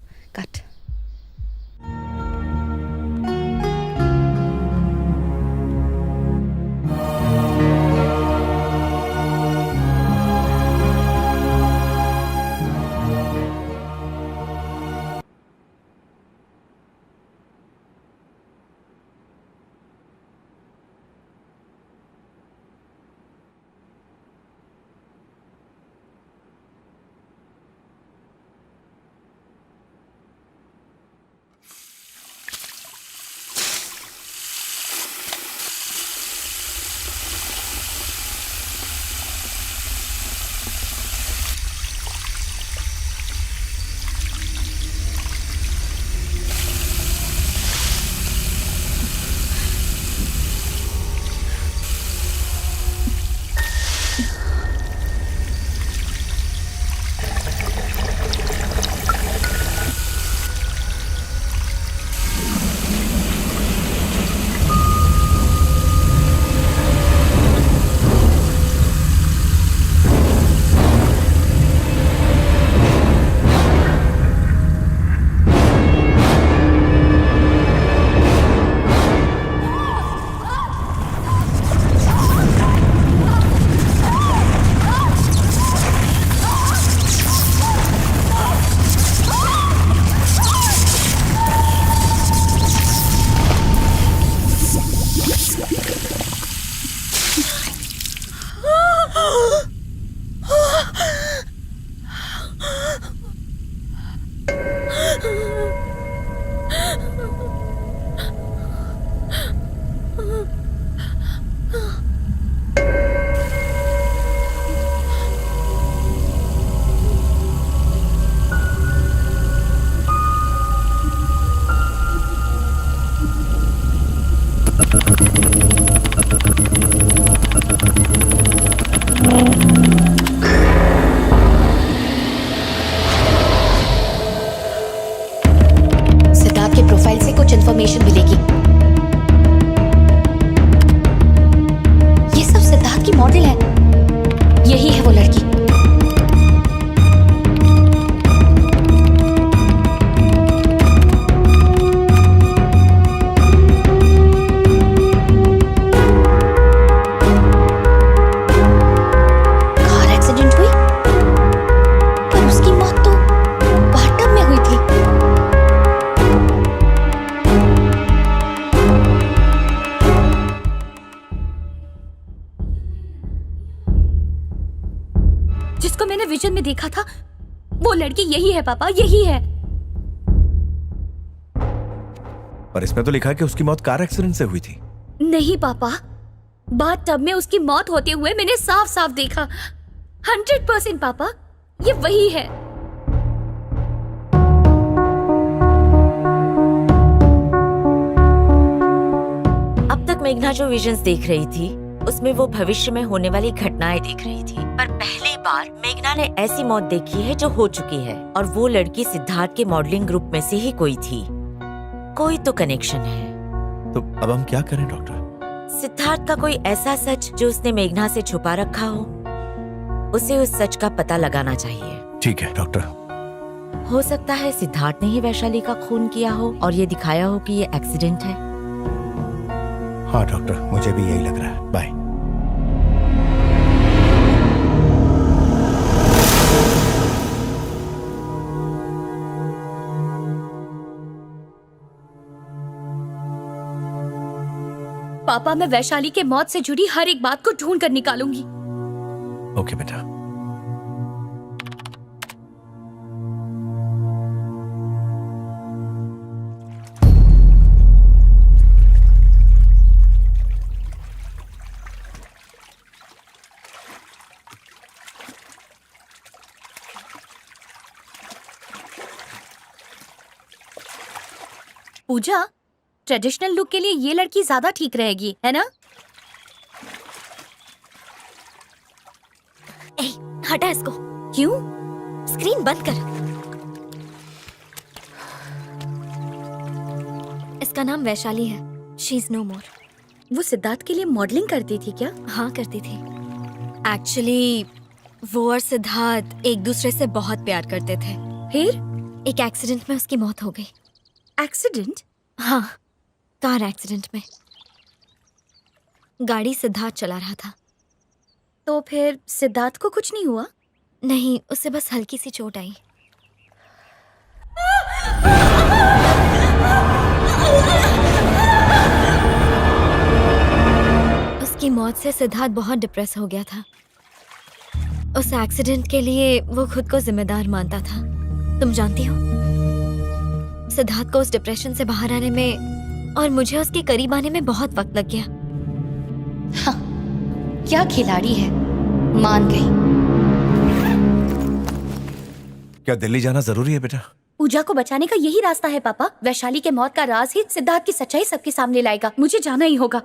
सिद्धार्थ के प्रोफाइल से कुछ इंफॉर्मेशन मिलेगी। ये सब सिद्धार्थ की मॉडल है, यही है वो लड़की। जिसको मैंने विजन में देखा था वो लड़की यही है पापा, यही है। पर इसमें तो लिखा है कि उसकी मौत कार एक्सीडेंट से हुई थी। नहीं पापा, बाथ टब में उसकी मौत होते हुए मैंने साफ साफ देखा। 100% पापा, ये वही है। मेघना जो विजन्स देख रही थी उसमें वो भविष्य में होने वाली घटनाएं देख रही थी, पर पहली बार मेघना ने ऐसी मौत देखी है जो हो चुकी है, और वो लड़की सिद्धार्थ के मॉडलिंग ग्रुप में से ही कोई थी। कोई तो कनेक्शन है। तो अब हम क्या करें डॉक्टर? सिद्धार्थ का कोई ऐसा सच जो उसने मेघना से छुपा रखा हो, उसे उस सच का पता लगाना चाहिए। ठीक है डॉक्टर। हो सकता है सिद्धार्थ ने ही वैशाली का खून किया हो और ये दिखाया हो कि ये एक्सीडेंट है। हाँ डॉक्टर, मुझे भी यही लग रहा है। बाय। पापा, मैं वैशाली के मौत से जुड़ी हर एक बात को ढूंढ कर निकालूंगी। ओके बेटा। पूजा, ट्रेडिशनल लुक के लिए ये लड़की ज्यादा ठीक रहेगी, है ना? ए, हटा इसको। क्यों? स्क्रीन बंद कर। इसका नाम वैशाली है। शी इज नो मोर। वो सिद्धार्थ के लिए मॉडलिंग करती थी क्या? हाँ, करती थी। एक्चुअली वो और सिद्धार्थ एक दूसरे से बहुत प्यार करते थे। फिर एक एक्सीडेंट में उसकी मौत हो गई। एक्सीडेंट? हाँ, कार एक्सीडेंट में। गाड़ी सिद्धार्थ चला रहा था। तो फिर सिद्धार्थ को कुछ नहीं हुआ? नहीं, उसे बस हल्की सी चोट आई। उसकी मौत से सिद्धार्थ बहुत डिप्रेस हो गया था। उस एक्सीडेंट के लिए वो खुद को जिम्मेदार मानता था। तुम जानती हो, सिद्धार्थ को उस डिप्रेशन से बाहर आने में और मुझे उसके करीब आने में बहुत वक्त लग गया। हाँ, क्या खिलाड़ी है, मान गई। क्या दिल्ली जाना जरूरी है बेटा? पूजा को बचाने का यही रास्ता है पापा। वैशाली के मौत का राज ही सिद्धार्थ की सच्चाई सबके सामने लाएगा। मुझे जाना ही होगा।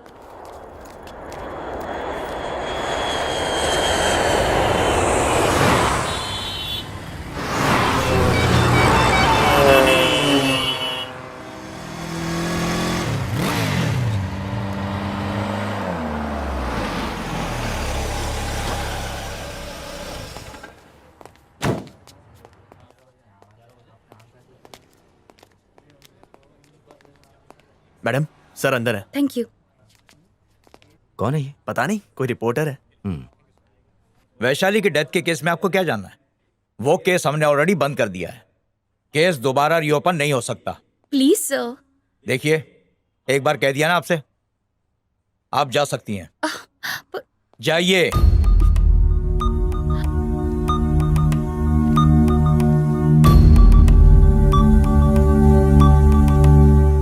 मैडम, सर अंदर है। Thank you. कौन है ये? पता नहीं, कोई रिपोर्टर है। वैशाली की डेथ के केस में आपको क्या जानना है? वो केस हमने ऑलरेडी बंद कर दिया है। केस दोबारा रीओपन नहीं हो सकता। Please sir. देखिए, एक बार कह दिया ना आपसे, आप जा सकती हैं। जाइए।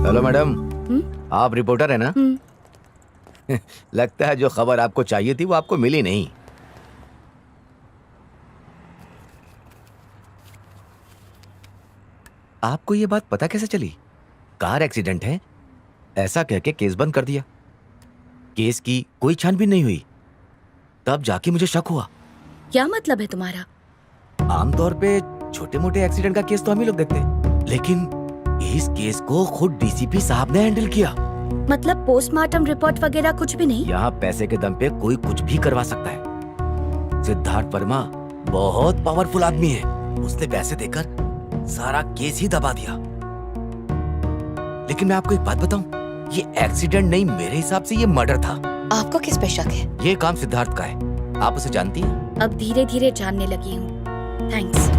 हेलो मैडम, आप रिपोर्टर है ना? लगता है जो खबर आपको चाहिए थी वो आपको मिली नहीं। आपको ये बात पता कैसे चली? कार एक्सीडेंट है ऐसा कह के केस बंद कर दिया। केस की कोई छानबीन नहीं हुई। तब जाके मुझे शक हुआ। क्या मतलब है तुम्हारा? आमतौर पे छोटे मोटे एक्सीडेंट का केस तो हम ही लोग देखते, लेकिन इस केस को खुद डीसीपी साहब ने हैंडल किया। मतलब पोस्टमार्टम रिपोर्ट वगैरह कुछ भी नहीं? यहाँ पैसे के दम पे कोई कुछ भी करवा सकता है। सिद्धार्थ वर्मा बहुत पावरफुल आदमी है। उसने पैसे देकर सारा केस ही दबा दिया। लेकिन मैं आपको एक बात बताऊं, ये एक्सीडेंट नहीं, मेरे हिसाब से ये मर्डर था। आपको किस पे शक है? ये काम सिद्धार्थ का है। आप उसे जानती हैं? अब धीरे धीरे जानने लगी हूँ। थैंक्स।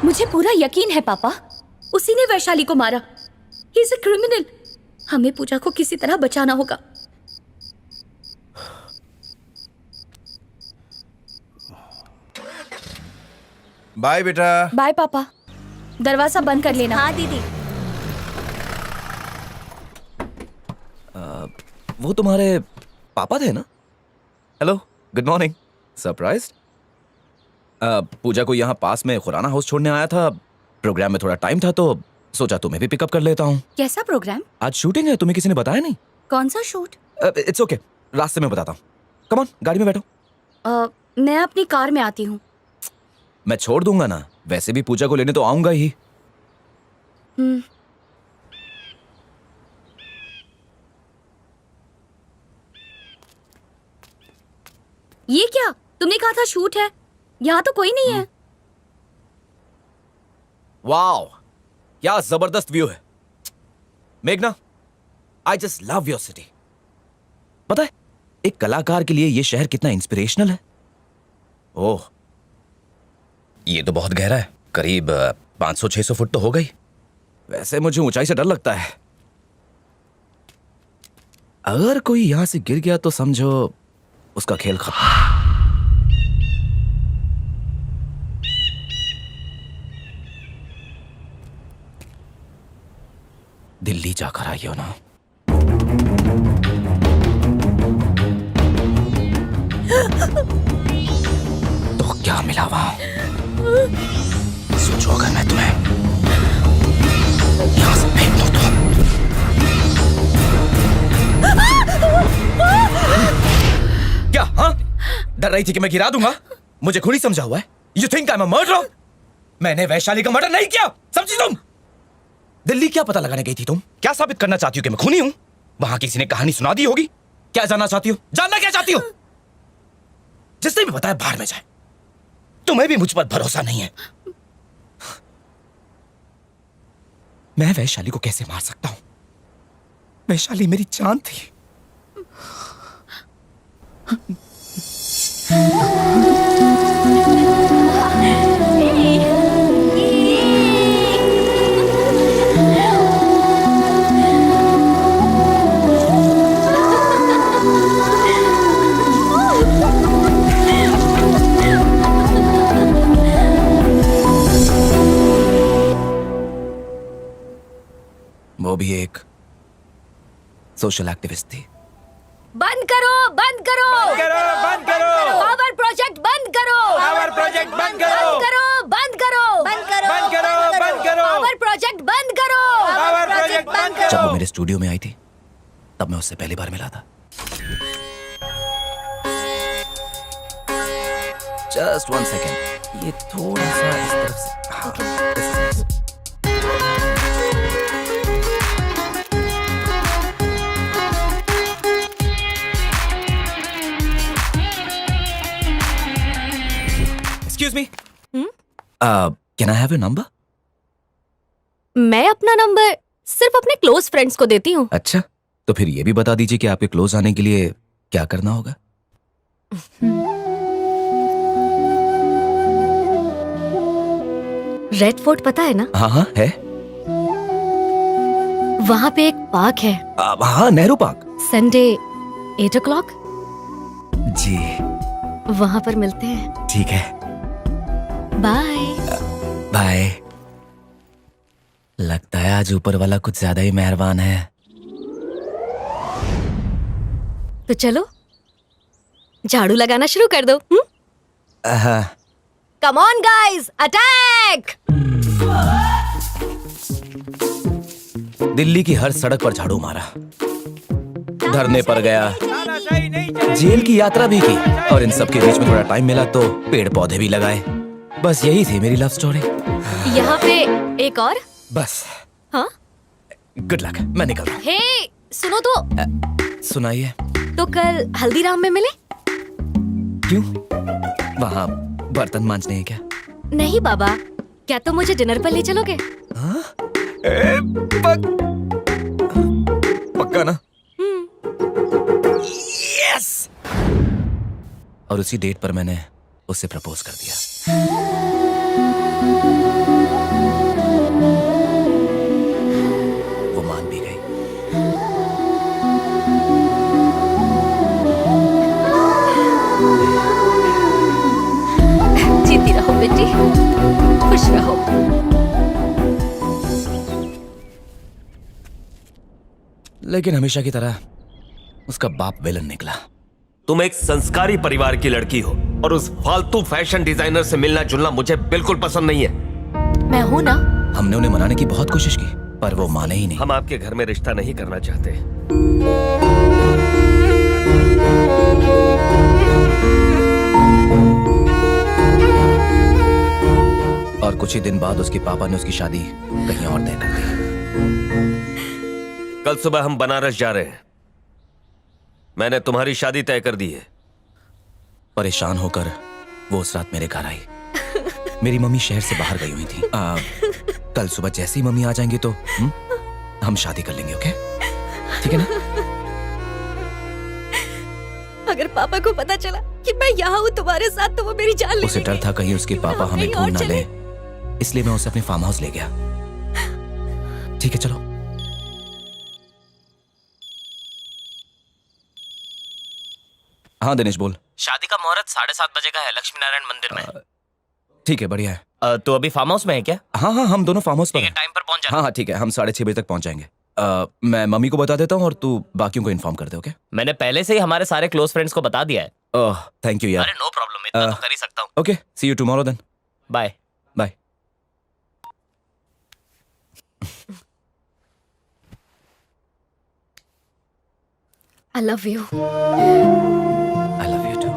मुझे पूरा यकीन है पापा, उसी ने वैशाली को मारा। He is a criminal. हमें पूजा को किसी तरह बचाना होगा। बाय बेटा। बाय पापा। दरवाजा बंद कर लेना। हाँ दीदी। वो तुम्हारे पापा थे ना? Hello, good morning. सरप्राइज्ड? पूजा को यहाँ पास में खुराना हाउस छोड़ने आया था। प्रोग्राम में थोड़ा टाइम था तो सोचा तुम्हें भी पिकअप कर लेता हूँ। कैसा प्रोग्राम? आज शूटिंग है, तुम्हें किसी ने बताया नहीं? कौन सा शूट? इट्स ओके, रास्ते में बताता हूँ। कम ऑन, गाड़ी में बैठो। मैं अपनी कार में आती हूँ। मैं छोड़ दूंगा ना, वैसे भी पूजा को लेने तो आऊंगा ही। ये क्या? तुमने कहा था शूट है, यहाँ तो कोई नहीं है। वाओ, क्या जबरदस्त व्यू है। मेघना, I just love your city. पता है एक कलाकार के लिए ये शहर कितना इंस्पिरेशनल है। ओह, ये तो बहुत गहरा है, करीब 500-600 फुट तो हो गई। वैसे मुझे ऊंचाई से डर लगता है। अगर कोई यहां से गिर गया तो समझो उसका खेल खत्म। दिल्ली जाकर आई हो ना? तो क्या मिला वहां? सोचो अगर मैं तुम्हें यहां से फेंक दूं तो? क्या? हाँ, डर रही थी कि मैं गिरा दूंगा? मुझे खुद ही समझा हुआ है। You think I am a murderer? मैंने वैशाली का मर्डर नहीं किया, समझी तुम? दिल्ली क्या पता लगाने गई थी तुम? क्या साबित करना चाहती हो कि मैं खूनी हूं? वहां किसी ने कहानी सुना दी होगी। क्या जानना चाहती हो? जानना क्या चाहती हो? जिसने भी बताया बाहर में जाए। तुम्हें भी मुझ पर भरोसा नहीं है। मैं वैशाली को कैसे मार सकता हूं? वैशाली मेरी जान थी। वो भी एक सोशल एक्टिविस्ट थी। बंद करो, बंद करो, बंद करो, बंद करो। पावर प्रोजेक्ट बंद करो, पावर प्रोजेक्ट बंद करो, बंद करो, बंद करो, बंद करो, बंद करो, बंद करो। पावर प्रोजेक्ट बंद करो, पावर प्रोजेक्ट बंद करो। जब वो मेरे स्टूडियो में आई थी तब मैं उससे पहली बार मिला था। जस्ट 1 सेकेंड, ये थोड़ा सा इस तरफ से। हाँ, this is nice. Excuse me. Can I have your number? मैं अपना नंबर सिर्फ अपने क्लोज फ्रेंड्स को देती हूँ। अच्छा, तो फिर ये भी बता दीजिए कि आपके क्लोज आने के लिए क्या करना होगा। रेड फोर्ट पता है ना? हाँ हाँ है। वहाँ पे एक पार्क है। हाँ, नेहरू पार्क। संडे 8 o'clock जी, वहाँ पर मिलते हैं। ठीक है, बाय। बाय। लगता है आज ऊपर वाला कुछ ज्यादा ही मेहरबान है। तो चलो झाड़ू लगाना शुरू कर दो। Come on guys, attack! Delhi की हर सड़क पर झाड़ू मारा, धरने पर गया, जेल की यात्रा भी की, और इन सब के बीच में थोड़ा टाइम मिला तो पेड़ पौधे भी लगाए। बस यही थी मेरी लव स्टोरी। यहाँ पे एक और। बस। हाँ? गुड लक, मैं निकल रहा हूँ। हे, सुनो तो। सुनाइए। तो कल हल्दीराम में मिले? क्यों? वहाँ बर्तन मांजने हैं क्या? नहीं बाबा, क्या तुम मुझे डिनर पर ले चलोगे? हाँ? पक्का ना? यस! और उसी डेट पर मैंने उससे प्रपोज कर दिया। वो मान भी गई। जीती रहो बेटी, खुश रहो। लेकिन हमेशा की तरह उसका बाप विलन निकला। तुम एक संस्कारी परिवार की लड़की हो और उस फालतू फैशन डिजाइनर से मिलना जुलना मुझे बिल्कुल पसंद नहीं है। मैं हूँ ना। हमने उन्हें मनाने की बहुत कोशिश की पर वो माने ही नहीं। हम आपके घर में रिश्ता नहीं करना चाहते। और कुछ ही दिन बाद उसके पापा ने उसकी शादी कहीं और तय कर दी। कल सुबह हम बनारस जा रहे हैं। मैंने तुम्हारी शादी तय कर दी है। परेशान होकर वो उस रात मेरे घर आई। मेरी मम्मी शहर से बाहर गई हुई थी। कल सुबह जैसे ही मम्मी आ जाएंगी तो हम शादी कर लेंगे। ओके, ठीक है ना? अगर पापा को पता चला कि मैं यहाँ हूँ तुम्हारे साथ तो वो मेरी जान ले उसे डर था कहीं उसके पापा हमें कहीं और ढूंढ ना चले। ले, इसलिए मैं उसे अपने फार्म हाउस ले गया। ठीक है, चलो। हाँ दिनेश बोल। शादी का मुहूर्त 7:30 बजे का है, लक्ष्मी नारायण मंदिर में। ठीक है, बढ़िया है। तो अभी फार्म हाउस में है क्या? हाँ हाँ, हम दोनों फार्म हाउस पर हैं। टाइम पर पहुंच जाना। हाँ हाँ ठीक है, हम 6:30 बजे तक पहुंच जाएंगे। मैं मम्मी को बता देता हूँ और तू बाकियों को इन्फॉर्म कर दे। ओके? मैंने पहले से ही हमारे सारे क्लोज फ्रेंड्स को बता दिया है। थैंक यू यार। अरे नो प्रॉब्लम, इतना तो कर ही सकता हूँ। Okay, see you tomorrow then. Bye bye. I love you. I love you too.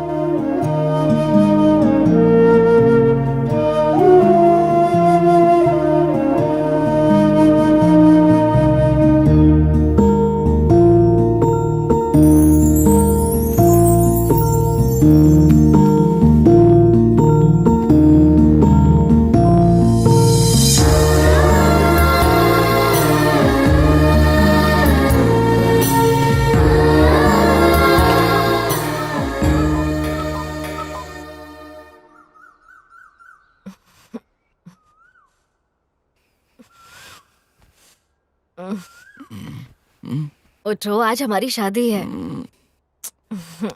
उठो, आज हमारी शादी है।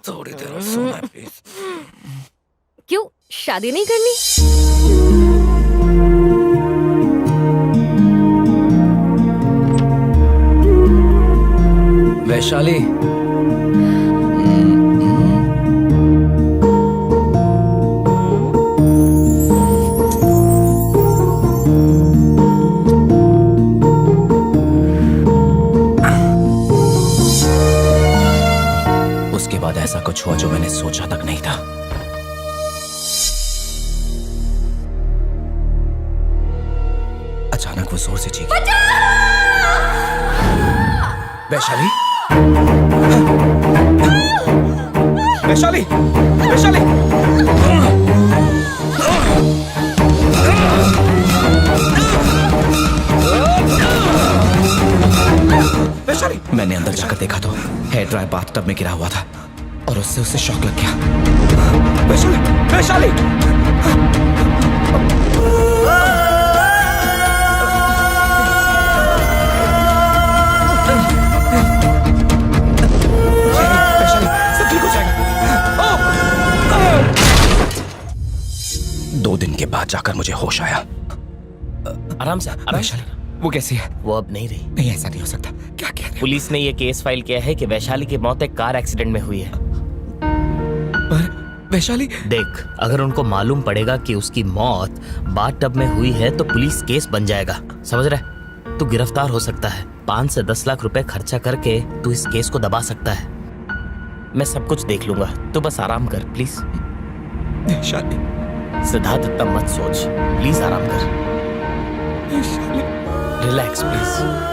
थोड़ी देर और सोना है प्लीज। क्यों शादी नहीं करनी? वैशाली, उसके बाद ऐसा कुछ हुआ जो मैंने सोचा तक नहीं था। अचानक वो जोर से चीखी। वैशाली, वैशाली, वैशाली, वैशाली। मैंने अंदर जाकर देखा तो हेयर ड्राई बाथटब में गिरा हुआ था और उससे उसे शॉक लग गया। वैशाली, वैशाली। सब ठीक हो जाएगा। 2 दिन के बाद जाकर मुझे होश आया। आराम से, आराम से। वो कैसी है? वो अब नहीं रही। नहीं, ऐसा नहीं हो सकता। क्या क्या? पुलिस ने ये केस फाइल किया है कि वैशाली की मौत एक कार एक्सीडेंट में हुई है। पर वैशाली, देख, अगर उनको मालूम पड़ेगा कि उसकी मौत बाथटब में हुई है तो पुलिस केस बन जाएगा। समझ रहे? तू गिरफ्तार हो सकता है। 5 से 10 लाख रुपए खर्चा करके तू इस केस को दबा सकता है। मैं सब कुछ देख लूंगा, तू बस आराम कर प्लीज। वैशाली, सिद्धार्थ, इतना मत सोच, प्लीज आराम कर। Relax please.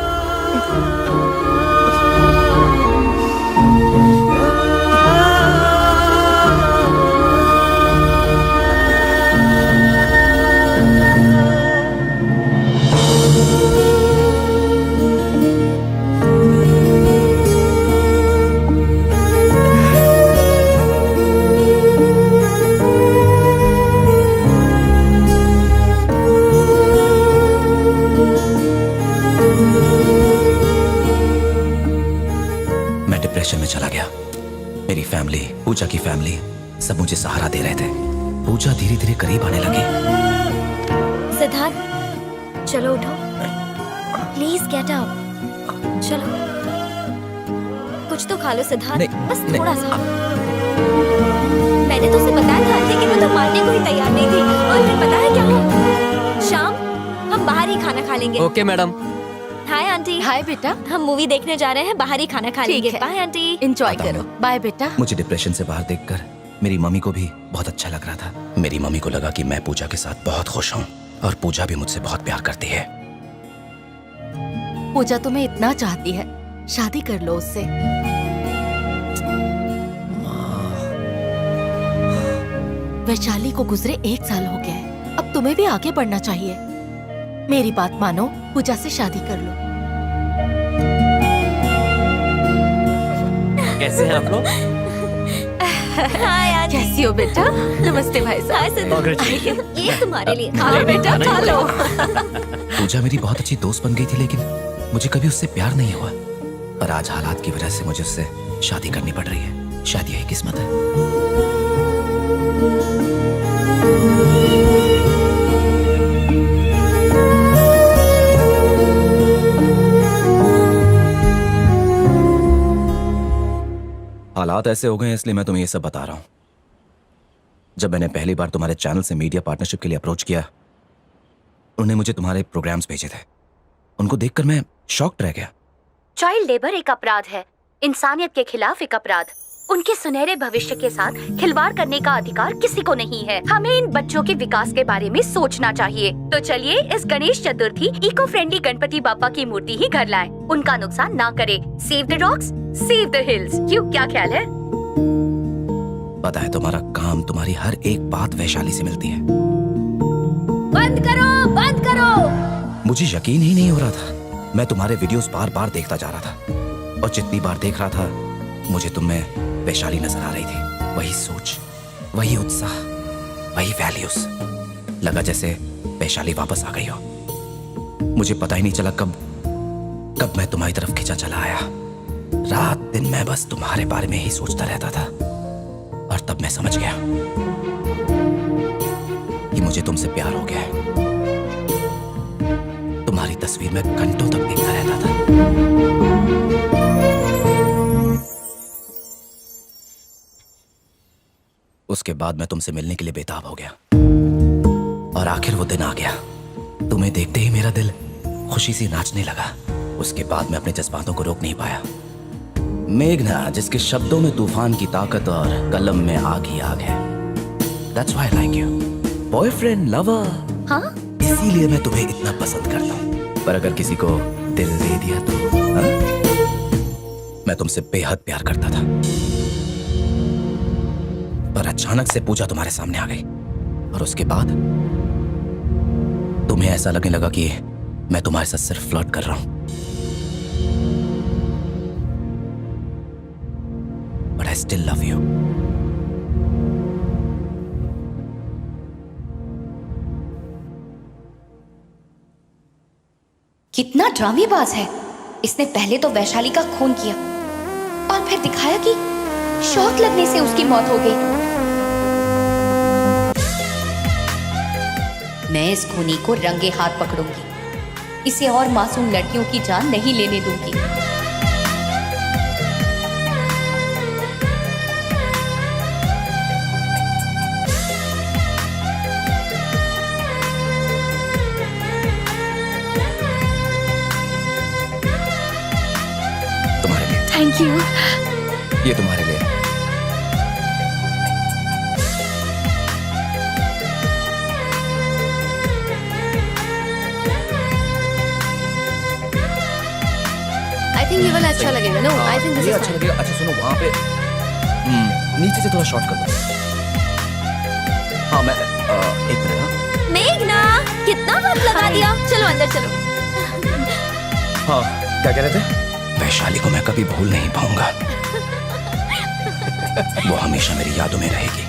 डिप्रेशन में चला गया। मेरी फैमिली, पूजा की फैमिली सब मुझे सहारा दे रहे थे। पूजा धीरे धीरे करीब आने लगी। सिद्धार्थ, चलो उठो, प्लीज गेट अप। चलो, कुछ तो खा लो सिद्धार्थ, नहीं, बस नहीं, थोड़ा सा। मैंने तो उसे बताया था लेकिन वो तो मानने को ही तैयार नहीं थी। और फिर पता है क्या हुआ? शाम हम बाहर ही खाना खा लेंगे। Okay madam. Hi aunty. Hi बेटा, हम मूवी देखने जा रहे हैं, बाहर ही खाना खा लेंगे। है। Bye aunty. एंजॉय करो। बाय बेटा। मुझे डिप्रेशन से बाहर देखकर मेरी मम्मी को भी बहुत अच्छा लग रहा था। मेरी मम्मी को लगा कि मैं पूजा के साथ बहुत खुश हूँ और पूजा भी मुझसे बहुत प्यार करती है। पूजा तुम्हें इतना चाहती है, शादी कर लो उससे। वैशाली को गुजरे 1 साल हो गया है, अब तुम्हें भी आगे बढ़ना चाहिए। मेरी बात मानो, पूजा से शादी कर लो। कैसे हैं आप लोग? Hi aunty. कैसी हो बेटा? नमस्ते भाई हाय साहब। सिद्धार्थ, ये तुम्हारे लिए। खा लो लो बेटा, खा लो। पूजा मेरी बहुत अच्छी दोस्त बन गई थी लेकिन मुझे कभी उससे प्यार नहीं हुआ। पर आज हालात की वजह से मुझे उससे शादी करनी पड़ रही है। शायद यही किस्मत है। हालात ऐसे हो गए हैं इसलिए मैं तुम्हें ये सब बता रहा हूं। जब मैंने पहली बार तुम्हारे चैनल से मीडिया पार्टनरशिप के लिए अप्रोच किया, उन्होंने मुझे तुम्हारे प्रोग्राम्स भेजे थे। उनको देखकर मैं शॉक्ड रह गया। चाइल्ड लेबर एक अपराध है, इंसानियत के खिलाफ एक अपराध। उनके सुनहरे भविष्य के साथ खिलवाड़ करने का अधिकार किसी को नहीं है। हमें इन बच्चों के विकास के बारे में सोचना चाहिए। तो चलिए इस गणेश चतुर्थी इको फ्रेंडली गणपति बापा की मूर्ति ही घर लाएं। उनका नुकसान ना करे। Save the dogs, save the hills. क्यों, क्या ख्याल है? पता है तुम्हारा काम, तुम्हारी हर एक बात वैशाली से मिलती है। बंद करो, बंद करो। मुझे यकीन ही नहीं हो रहा था। मैं तुम्हारे वीडियोस बार बार देखता जा रहा था और जितनी बार देख रहा था मुझे तुम में वैशाली नजर आ रही थी। वही सोच, वही उत्साह, वही वैल्यूज। लगा जैसे वैशाली वापस आ गई हो। मुझे पता ही नहीं चला कब मैं तुम्हारी तरफ खिंचा चला आया। रात दिन मैं बस तुम्हारे बारे में ही सोचता रहता था और तब मैं समझ गया कि मुझे तुमसे प्यार हो गया है। तुम्हारी तस्वीर में घंटों तक देखता रहता था। उसके बाद मैं तुमसे मिलने के लिए बेताब हो गया और आखिर वो दिन आ गया। तुम्हें देखते ही मेरा दिल खुशी से नाचने लगा। उसके बाद मैं अपने जज्बातों को रोक नहीं पाया। मेघना, जिसके शब्दों में तूफान की ताकत और कलम में आग ही आग है। That's why I like you. Boyfriend, lover. हाँ? इसीलिए मैं तुम्हें इतना पसंद करता हूँ। पर अगर किसी को दिल दे दिया तो हाँ? मैं तुमसे बेहद प्यार करता था, पर अचानक से पूजा तुम्हारे सामने आ गई और उसके बाद तुम्हें ऐसा लगने लगा कि मैं तुम्हारे साथ सिर्फ फ्लर्ट कर रहा हूं। But I still love you. कितना ड्रामेबाज है। इसने पहले तो वैशाली का खून किया और फिर दिखाया कि शॉक लगने से उसकी मौत हो गई। मैं इस खूनी को रंगे हाथ पकड़ूंगी। इसे और मासूम लड़कियों की जान नहीं लेने दूंगी। तुम्हारे लिए। Thank you. ये तुम्हारे लिए। आई थिंक ये वाला अच्छा लगेगा। नो, आई थिंक दिस ये इज अच्छा लगेगा। अच्छा सुनो, वहां पे नीचे से थोड़ा शॉर्ट कर दो। हाँ मैं एक मिनट। हाँ मेघना, कितना वक्त लगा दिया। चलो अंदर चलो। हाँ, क्या कह रहे थे? वैशाली को मैं कभी भूल नहीं पाऊंगा। वो हमेशा मेरी यादों में रहेगी।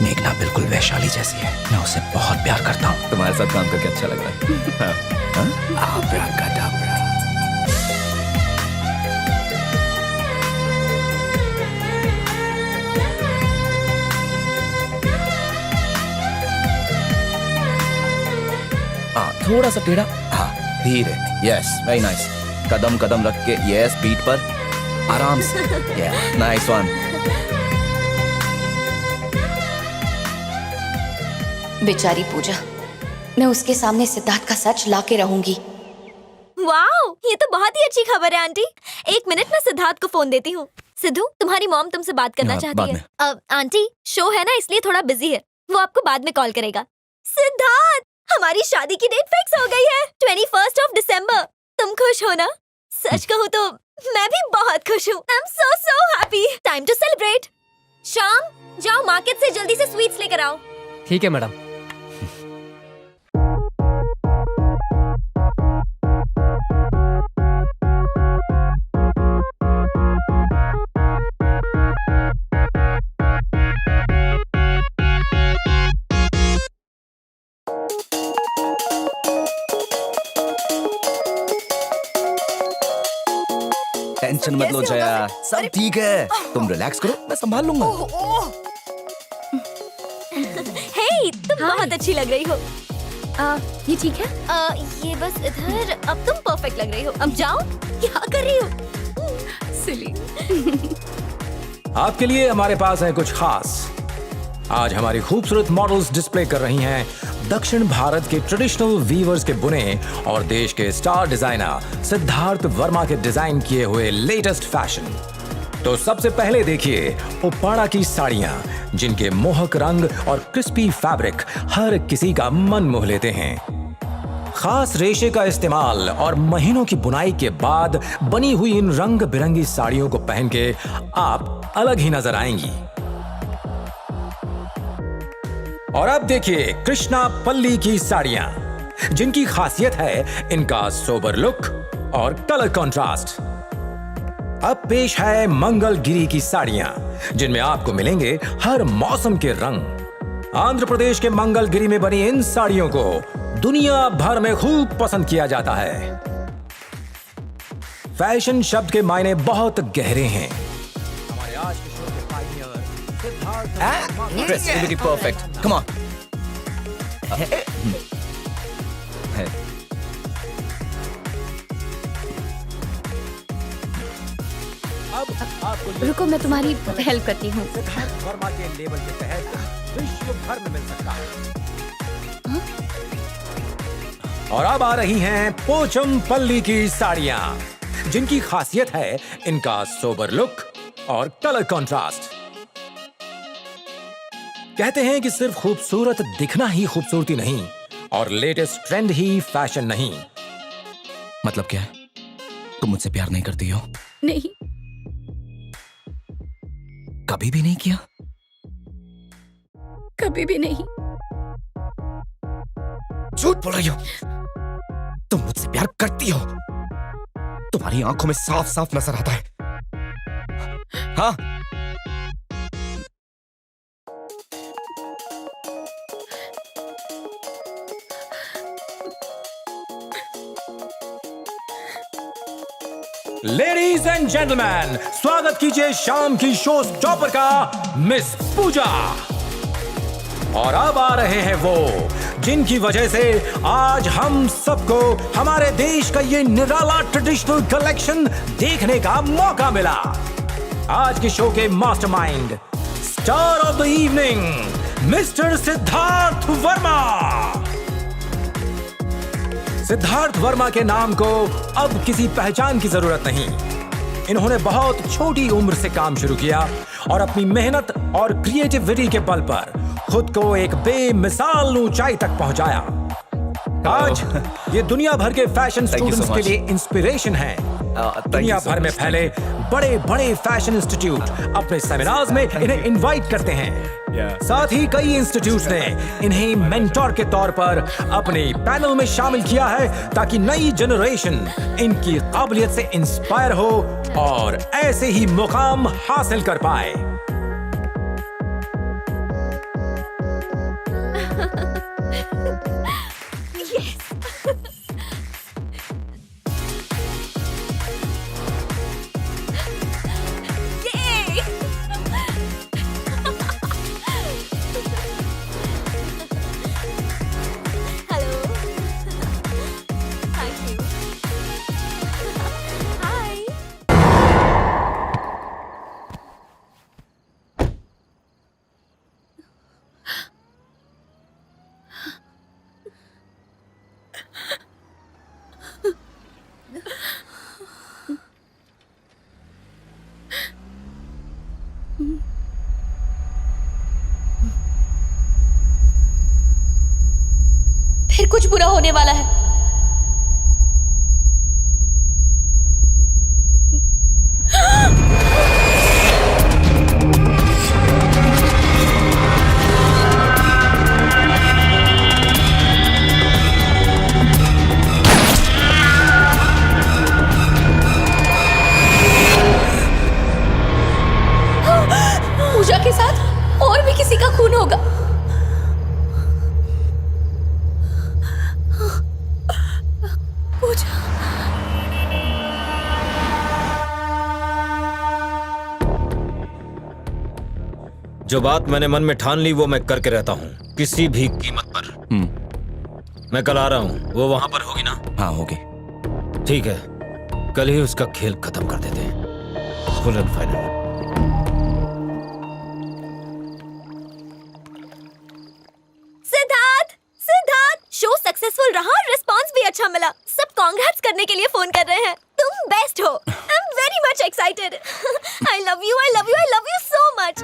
मेघना बिल्कुल वैशाली जैसी है। मैं उसे बहुत प्यार करता हूँ। तुम्हारे साथ काम करके अच्छा लग रहा है। आब्राकाडाब्रा। थोड़ा सा टेढ़ा। हाँ धीरे, यस, वेरी नाइस। कदम कदम रख के, यस, बीट पर आराम से, नाइस वन। बेचारी पूजा, मैं उसके सामने सिद्धार्थ का सच ला के रहूंगी। वाओ, ये तो बहुत ही अच्छी खबर है आंटी। एक मिनट, मैं सिद्धार्थ को फोन देती हूँ। सिद्धू, तुम्हारी मॉम तुमसे बात करना हाँ, चाहती बाद है। में। आंटी, शो है ना, इसलिए थोड़ा बिजी है, वो आपको बाद में कॉल करेगा। सिद्धार्थ, हमारी शादी की डेट फिक्स हो गई है, 21 दिसंबर। तुम खुश हो ना? सच कहूँ तो मैं भी बहुत खुश हूँ। I am so happy. Time to celebrate. शाम, जाओ मार्केट से जल्दी से स्वीट्स लेकर आओ। ठीक है मैडम। टेंशन मत लो जया, सब ठीक है, तुम रिलैक्स करो, मैं संभाल लूंगा। हे, तुम बहुत अच्छी लग रही हो। ये ठीक है? ये बस इधर। अब तुम परफेक्ट लग रही हो। अब जाओ। क्या कर रही हो? सिली। आपके लिए हमारे पास है कुछ खास। आज हमारी खूबसूरत मॉडल्स डिस्प्ले कर रही हैं दक्षिण भारत के ट्रेडिशनल वीवर्स के बुने और देश के स्टार डिजाइनर सिद्धार्थ वर्मा के डिजाइन किए हुए लेटेस्ट फैशन। तो सबसे पहले देखिए उप्पाड़ा की साड़ियां, जिनके मोहक रंग और क्रिस्पी फैब्रिक हर किसी का मन मोह लेते हैं। खास रेशे का इस्तेमाल और महीनों की बुनाई के बाद बनी हुई इन रंग बिरंगी साड़ियों को पहन के आप अलग ही नजर आएंगी। और अब देखिए कृष्णा पल्ली की साड़ियां, जिनकी खासियत है इनका सोबर लुक और कलर कंट्रास्ट। अब पेश है मंगलगिरी की साड़ियां, जिनमें आपको मिलेंगे हर मौसम के रंग। आंध्र प्रदेश के मंगलगिरी में बनी इन साड़ियों को दुनिया भर में खूब पसंद किया जाता है। फैशन शब्द के मायने बहुत गहरे हैं। हमारे आज के शो के Pioneer Siddharth Chris, you're looking perfect. Come on. अब आपको रुको, मैं तुम्हारी हेल्प करती हूँ। सिद्धार्थ वर्मा के लेबल के तहत विश्व भर में मिल सकता है। और अब आ रही हैं पोचम पल्ली की साड़ियां, जिनकी खासियत है इनका सोबर लुक और कलर कंट्रास्ट। कहते हैं कि सिर्फ खूबसूरत दिखना ही खूबसूरती नहीं, और लेटेस्ट ट्रेंड ही फैशन नहीं। मतलब क्या है? तुम मुझसे प्यार नहीं करती हो? नहीं। कभी भी नहीं किया? कभी भी नहीं। झूठ बोल रही हो। तुम मुझसे प्यार करती हो। तुम्हारी आंखों में साफ साफ नजर आता है। हाँ? लेडीज एंड जेंटलमैन, स्वागत कीजिए शाम की शो स्टॉपर का मिस पूजा। और अब आ रहे हैं वो, जिनकी वजह से आज हम सबको हमारे देश का ये निराला ट्रेडिशनल कलेक्शन देखने का मौका मिला। आज के शो के mastermind, star of the evening, mister Siddharth Verma. Siddharth Verma के नाम को अब किसी पहचान की जरूरत नहीं। इन्होंने बहुत छोटी उम्र से काम शुरू किया और अपनी मेहनत और क्रिएटिविटी के बल पर खुद को एक बेमिसाल ऊंचाई तक पहुंचाया। आज ये दुनिया भर के फैशन स्टूडेंट्स के लिए इंस्पिरेशन है। दुनिया भर में फैले बड़े बड़े फैशन इंस्टीट्यूट अपने सेमिनार्स में इन्हें इनवाइट करते हैं। साथ ही कई इंस्टीट्यूट्स ने इन्हें मेंटोर के तौर पर अपने पैनल में शामिल किया है, ताकि नई जनरेशन इनकी काबिलियत से इंस्पायर हो और ऐसे ही मुकाम हासिल कर पाए। Thank you. फिर कुछ बुरा होने वाला है। पूजा के साथ और भी किसी का खून होगा। पूजा, जो बात मैंने मन में ठान ली वो मैं करके रहता हूँ, किसी भी कीमत पर। मैं कल आ रहा हूँ, वो वहां पर होगी ना? हाँ होगी। ठीक है, कल ही उसका खेल खत्म कर देते हैं, full and final. Show successful रहा और रिस्पांस भी अच्छा मिला। सब कांग्रेट्स करने के लिए फोन कर रहे हैं। तुम बेस्ट हो। I am very much excited. I love you, I love you, I love you so much.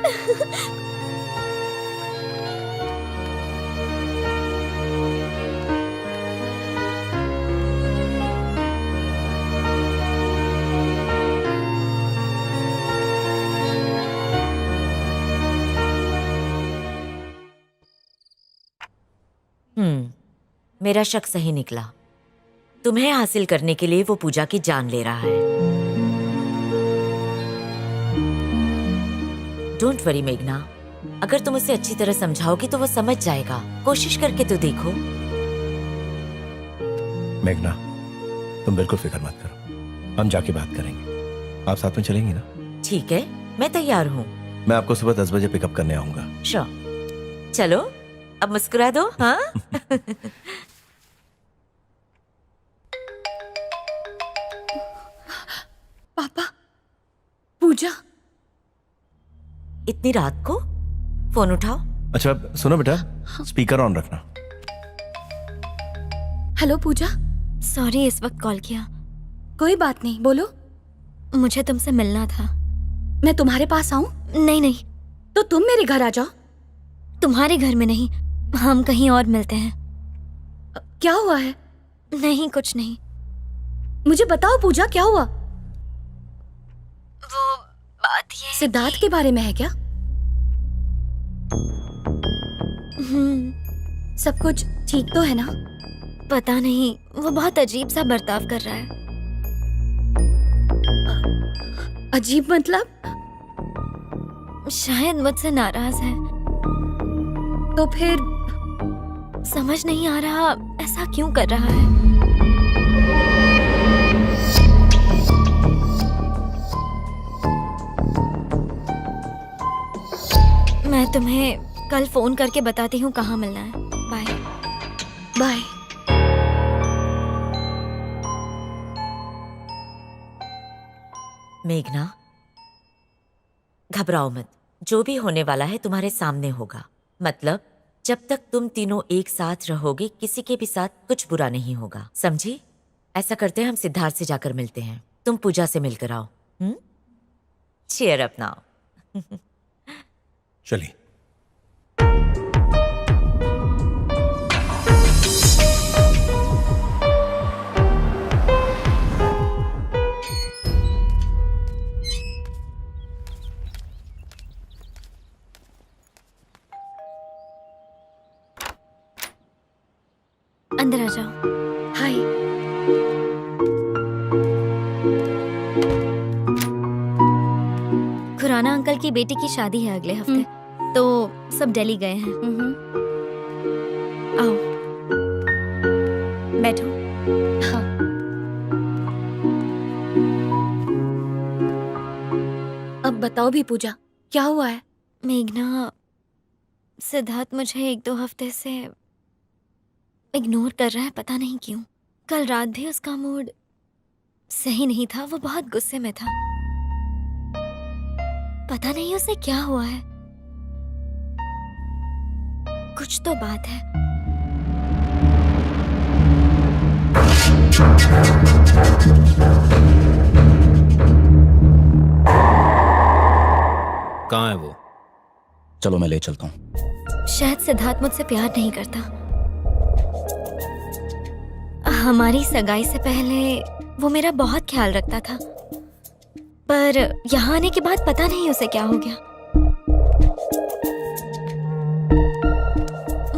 मेरा शक सही निकला। तुम्हें हासिल करने के लिए वो पूजा की जान ले रहा है। डोंट वरी मेघना, अगर तुम उसे अच्छी तरह समझाओगी तो वो समझ जाएगा। कोशिश करके तो देखो। मेघना, तुम बिल्कुल फिक्र मत करो, हम जाके बात करेंगे। आप साथ में चलेंगी ना? ठीक है, मैं तैयार हूँ। मैं आपको सुबह 10 बजे पिकअप करने आऊंगा। श्योर। चलो अब मुस्कुरा दो। हाँ। पापा, पूजा। इतनी रात को फोन उठाओ। अच्छा सुनो बेटा, स्पीकर ऑन रखना। हेलो पूजा। सॉरी इस वक्त कॉल किया। कोई बात नहीं, बोलो। मुझे तुमसे मिलना था। मैं तुम्हारे पास आऊं? नहीं नहीं, तो तुम मेरे घर आ जाओ। तुम्हारे घर में नहीं, हम कहीं और मिलते हैं। क्या हुआ है? नहीं कुछ नहीं। मुझे बताओ पूजा, क्या हुआ? वो बात ये सिद्धार्थ के बारे में है क्या? सब कुछ ठीक तो है ना? पता नहीं, वो बहुत अजीब सा बर्ताव कर रहा है। अजीब मतलब? शायद मुझसे नाराज है। तो फिर समझ नहीं आ रहा ऐसा क्यों कर रहा है। मैं तुम्हें कल फोन करके बताती हूँ कहाँ मिलना है। Bye bye. मेघना, घबराओ मत। जो भी होने वाला है तुम्हारे सामने होगा। मतलब जब तक तुम तीनों एक साथ रहोगे, किसी के भी साथ कुछ बुरा नहीं होगा, समझी? ऐसा करते हैं, हम सिद्धार्थ से जाकर मिलते हैं। तुम पूजा से मिलकर आओ। Cheer up now. चलिए। अंदर आ जाओ। हाय। खुराना अंकल की बेटी की शादी है अगले हफ्ते, तो सब दिल्ली गए हैं। आओ बैठो। हाँ। अब बताओ भी पूजा, क्या हुआ है? मेघना, सिद्धार्थ मुझे 1-2 हफ्ते से इग्नोर कर रहा है, पता नहीं क्यों। कल रात भी उसका मूड सही नहीं था, वो बहुत गुस्से में था। पता नहीं उसे क्या हुआ है। कुछ तो बात है। कहाँ है वो? चलो मैं ले चलता हूँ। शायद सिद्धार्थ मुझसे प्यार नहीं करता। हमारी सगाई से पहले वो मेरा बहुत ख्याल रखता था, पर यहाँ आने के बाद पता नहीं उसे क्या हो गया।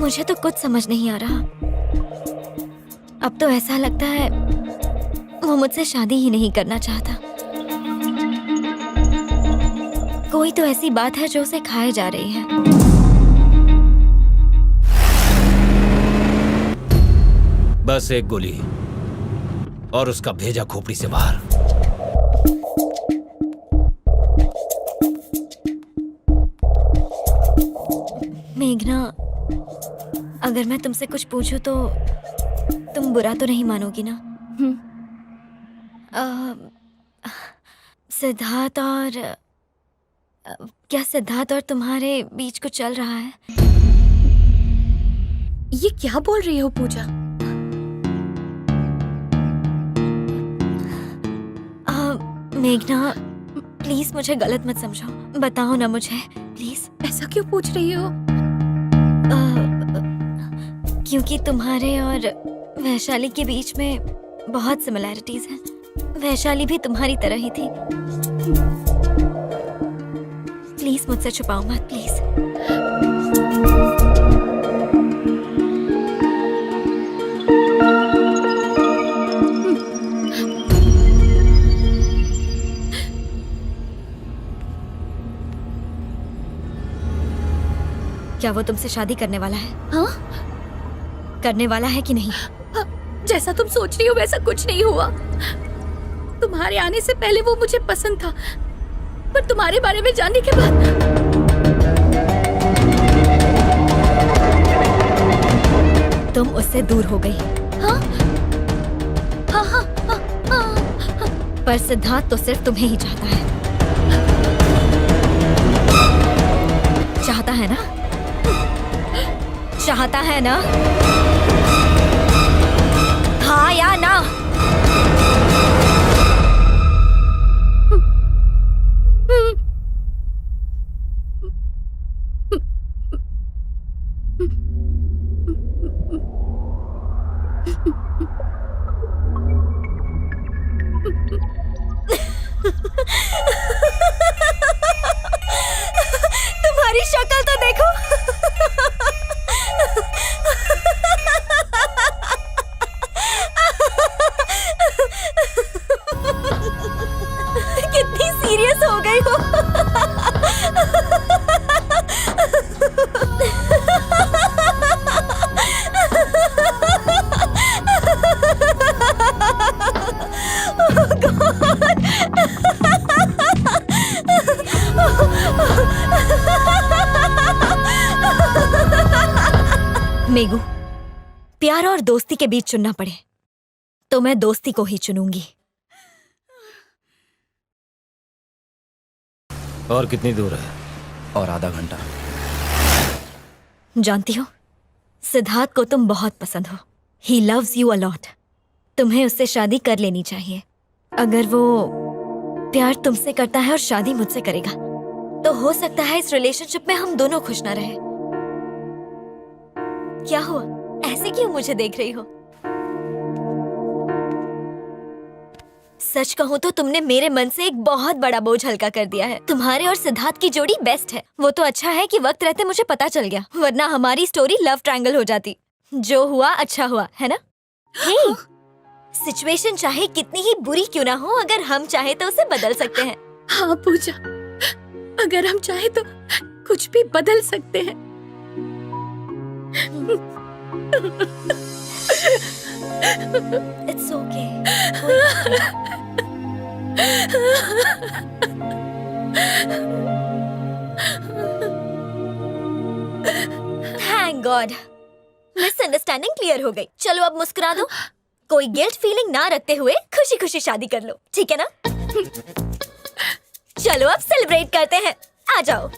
मुझे तो कुछ समझ नहीं आ रहा। अब तो ऐसा लगता है वो मुझसे शादी ही नहीं करना चाहता। कोई तो ऐसी बात है जो उसे खाए जा रही है। बस एक गोली और उसका भेजा खोपड़ी से बाहर। मेघना, अगर मैं तुमसे कुछ पूछूं तो तुम बुरा तो नहीं मानोगी ना? सिद्धार्थ और क्या सिद्धार्थ और तुम्हारे बीच कुछ चल रहा है? ये क्या बोल रही हो पूजा? मेघना, प्लीज मुझे गलत मत समझो, बताओ ना मुझे प्लीज। ऐसा क्यों पूछ रही हो? क्योंकि तुम्हारे और वैशाली के बीच में बहुत सिमिलैरिटीज हैं। वैशाली भी तुम्हारी तरह ही थी। प्लीज मुझसे छुपाओ मत, प्लीज। क्या वो तुमसे शादी करने वाला है? हाँ? करने वाला है कि नहीं? जैसा तुम सोच रही हो वैसा कुछ नहीं हुआ। तुम्हारे आने से पहले वो मुझे पसंद था, पर तुम्हारे बारे में जानने के बाद तुम उससे दूर हो गई। हाँ? हाँ, हाँ, हाँ, हाँ। पर सिद्धार्थ तो सिर्फ तुम्हें ही चाहता है। चाहता है ना? चाहता है ना? हाँ या ना? तुम्हारी शक्ल तो देखो। कितनी सीरियस हो गई हो। मेगू, प्यार और दोस्ती के बीच चुनना पड़े तो मैं दोस्ती को ही चुनूंगी। और कितनी दूर है? और आधा घंटा। जानती हो, सिद्धार्थ को तुम बहुत पसंद हो। He loves you a lot. तुम्हें उससे शादी कर लेनी चाहिए। अगर वो प्यार तुमसे करता है और शादी मुझसे करेगा तो हो सकता है इस रिलेशनशिप में हम दोनों खुश ना रहे। क्या हुआ? ऐसे क्यों मुझे देख रही हो? सच कहूँ तो तुमने मेरे मन से एक बहुत बड़ा बोझ हल्का कर दिया है। तुम्हारे और सिद्धार्थ की जोड़ी बेस्ट है। वो तो अच्छा है कि वक्त रहते मुझे पता चल गया, वरना हमारी स्टोरी लव ट्रायंगल हो जाती। जो हुआ अच्छा हुआ, है ना? हे, सिचुएशन चाहे कितनी ही बुरी क्यों ना हो, अगर हम चाहे तो उसे बदल सकते हैं। हाँ पूजा, अगर हम चाहे तो कुछ भी बदल सकते हैं। It's okay. Thank God. Misunderstanding clear हो गई। चलो अब मुस्कुरा दो। कोई गिल्ट फीलिंग ना रखते हुए खुशी खुशी शादी कर लो, ठीक है ना? चलो अब सेलिब्रेट करते हैं। आ जाओ।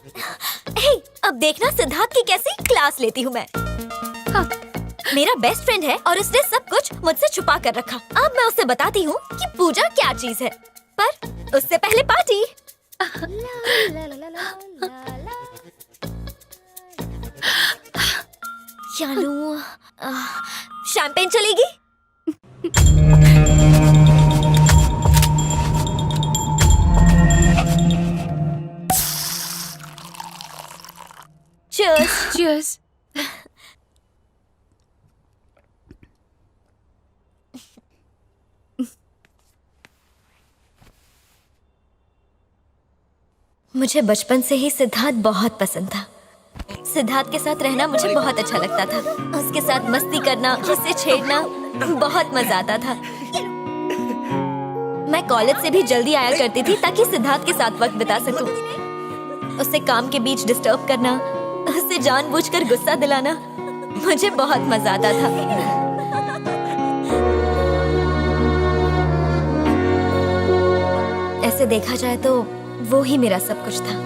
हे, अब देखना सिद्धार्थ की कैसी क्लास लेती हूँ मैं। हाँ, मेरा बेस्ट फ्रेंड है और उसने सब कुछ मुझसे छुपा कर रखा। अब मैं उसे बताती हूँ कि पूजा क्या चीज है, पर उससे पहले पार्टी। क्या लूं? शैंपेन चलेगी? Cheers. Cheers. मुझे बचपन से ही सिद्धार्थ बहुत पसंद था। सिद्धार्थ के साथ रहना मुझे बहुत अच्छा लगता था। उसके साथ मस्ती करना, उससे छेड़ना बहुत मजा आता था। मैं कॉलेज से भी जल्दी आया करती थी ताकि सिद्धार्थ के साथ वक्त बिता सकूं। उससे काम के बीच डिस्टर्ब करना, उससे जानबूझकर गुस्सा दिलाना मुझे बहुत मजा आता था। ऐसे देखा जाए तो वो ही मेरा सब कुछ था।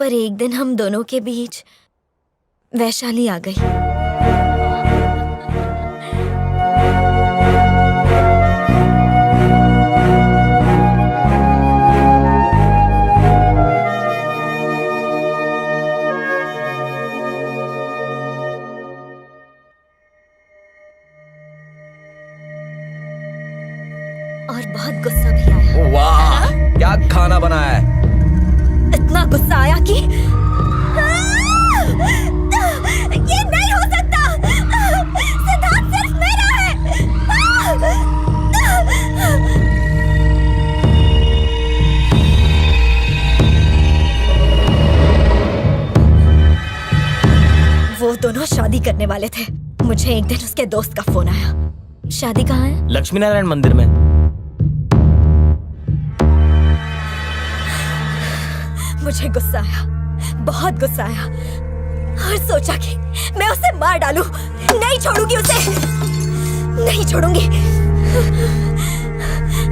पर एक दिन हम दोनों के बीच वैशाली आ गई। और बहुत गुस्सा भी आया। वाह, क्या खाना बनाया है। इतना गुस्सा आया कि ये नहीं हो सकता। सिद्धार्थ सिर्फ मेरा है। वो दोनों शादी करने वाले थे। मुझे एक दिन उसके दोस्त का फोन आया। शादी कहाँ है? लक्ष्मी नारायण मंदिर में। मुझे गुस्सा आया, बहुत गुस्सा आया और सोचा कि मैं उसे मार डालूं। नहीं छोड़ूंगी उसे, नहीं छोड़ूंगी।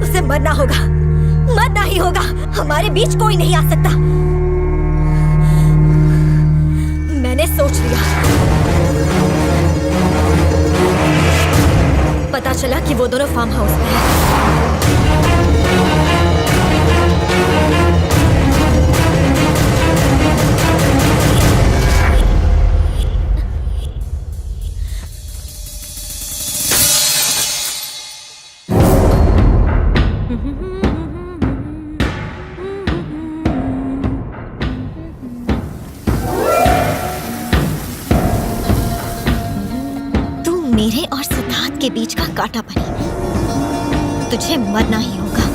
उसे मरना होगा, मरना ही होगा। हमारे बीच कोई नहीं आ सकता। मैंने सोच लिया। पता चला कि वो दोनों फार्म हाउस में हैं। मेरे और सिद्धार्थ के बीच का कांटा बनी। तुझे मरना ही होगा।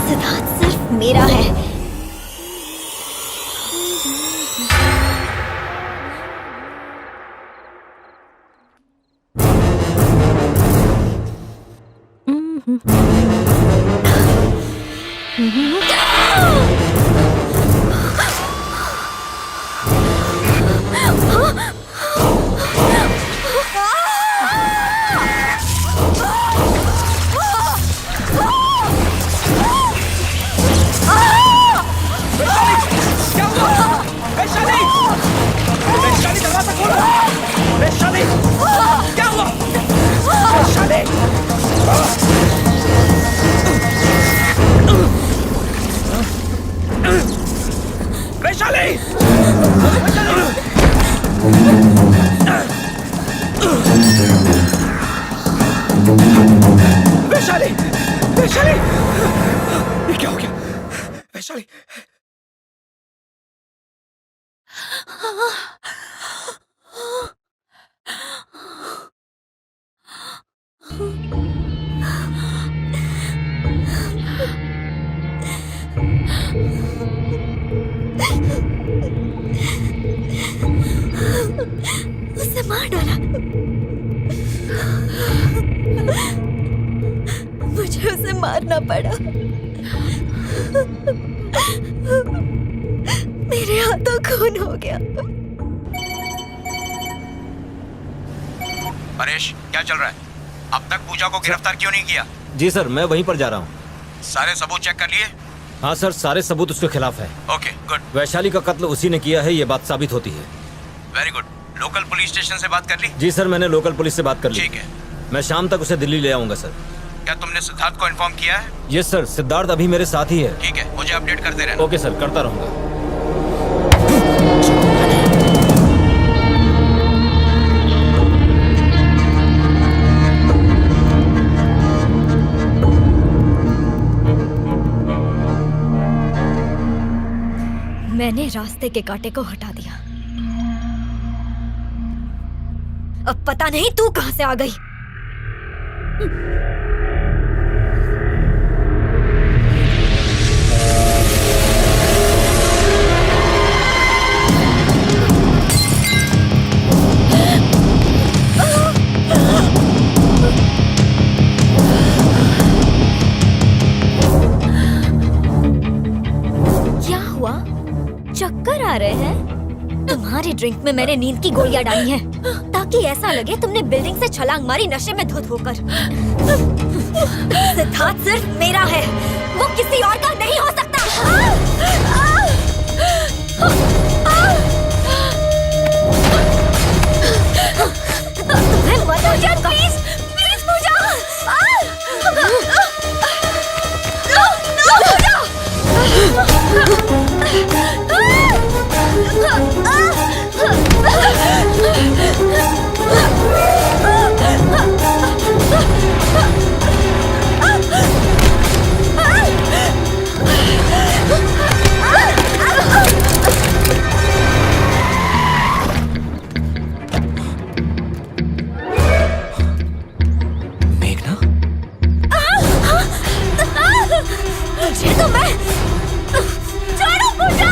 सिद्धार्थ सिर्फ मेरा है। उसे मार डाला। मुझे उसे मारना पड़ा। मेरे हाथों खून हो गया। परेश, क्या चल रहा है? अब तक पूजा को गिरफ्तार क्यों नहीं किया? जी सर, मैं वहीं पर जा रहा हूँ। सारे सबूत चेक कर लिए? हाँ सर, सारे सबूत उसके खिलाफ है। Okay, good. वैशाली का कत्ल उसी ने किया है, ये बात साबित होती है। Very good. Local police station से बात कर ली? जी सर, मैंने लोकल पुलिस से बात कर ली। ठीक है। मैं शाम तक उसे दिल्ली ले आऊंगा सर। क्या तुमने सिद्धार्थ को इन्फॉर्म किया है? यस सर, सिद्धार्थ अभी मेरे साथ ही है। ठीक है, मुझे अपडेट करते रहना। ओके सर, करता रहूंगा। मैंने रास्ते के कांटे को हटा दिया। अब पता नहीं तू कहां से आ गई। क्या हुआ? चक्कर आ रहे हैं? तुम्हारी ड्रिंक में मैंने नींद की गोलियां डाली हैं, ताकि ऐसा लगे तुमने बिल्डिंग से छलांग मारी नशे में धुत होकर। सिद्धार्थ सिर्फ मेरा है, वो किसी और का नहीं हो सकता। तुम्हें मत हो जाए, प्लीज प्लीज पूजा। मेघना, मुझे तो मैं छोड़ो पूजा।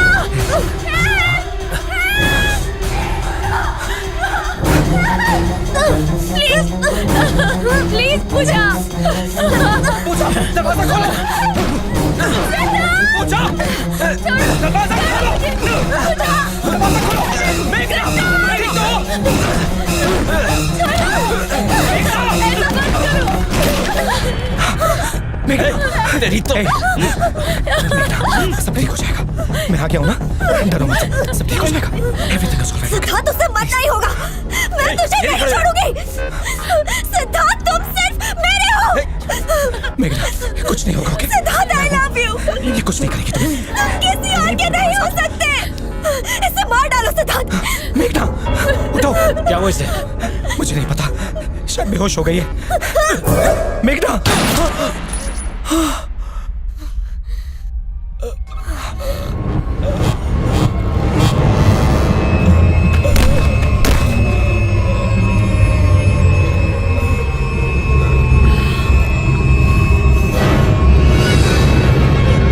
प्लीज प्लीज पूजा। पूजा, दरवाजा खोलो। पूजा, दरवाजा खोलो। दरवाजा खोलो। मेघना, मेघना, तेरी तो सब ठीक हो जाएगा। मैं आ गया हूँ ना, डरो मत, सब ठीक हो जाएगा। Everything is alright. सिद्धार्थ, उससे मरना ही होगा। मैं तुझे नहीं छोड़ूंगी। सिद्धार्थ, तुम सिर्फ मेरे हो। मेघना, कुछ नहीं होगा। Okay Siddharth, I love you. ये कुछ नहीं करेगी तुम। तुम किसी और के नहीं हो सकते। इसे मार डालो सिद्धार्थ। मेघना, उठो। क्या हुआ इसे? मुझे नहीं पता, शायद बेहोश हो गई है। मेघना,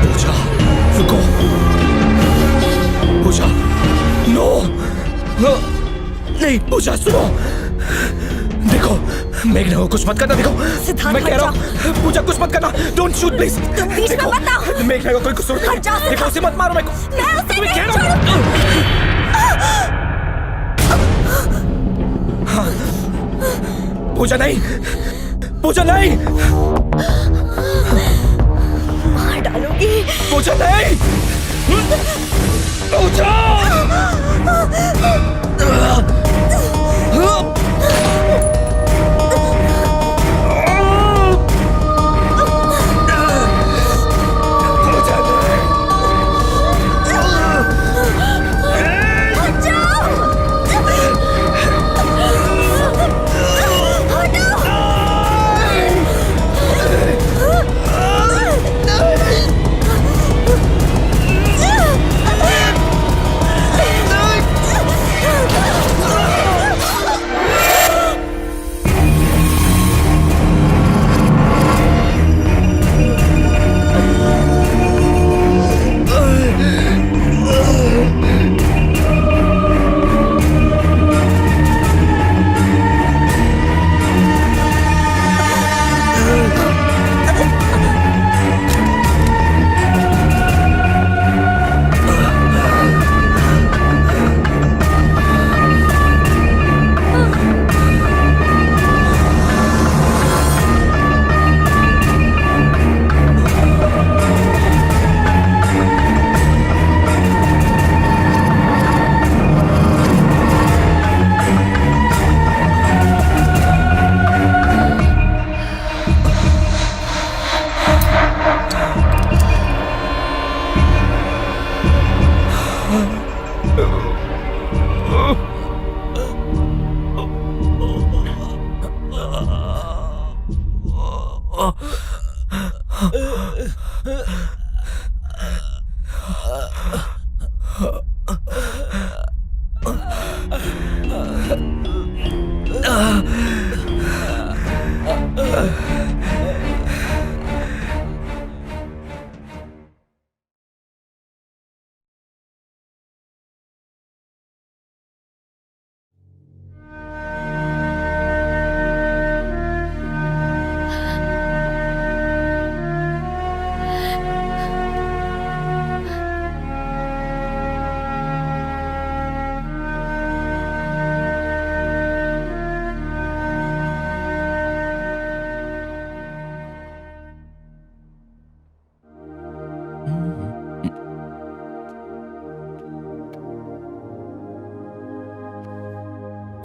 पूजा, रुको। पूजा, नो, नहीं। पूजा, सुनो, देखो, मेघना को कुछ मत करना। देखो, सिद्धार्थ, मैं कह रहा हूँ, पूजा कुछ मत करना। Don't shoot please. तुम बीच में मत आओ। मेघना को कोई कसूर नहीं हट जाओ, है। देखो, उसे मत मारो। मैं उसे तुम्हें नहीं कह रहा हूँ। हाँ, पूजा नहीं, पूजा नहीं, मार डालूंगी। पूजा नहीं, पूजा।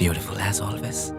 Beautiful as always.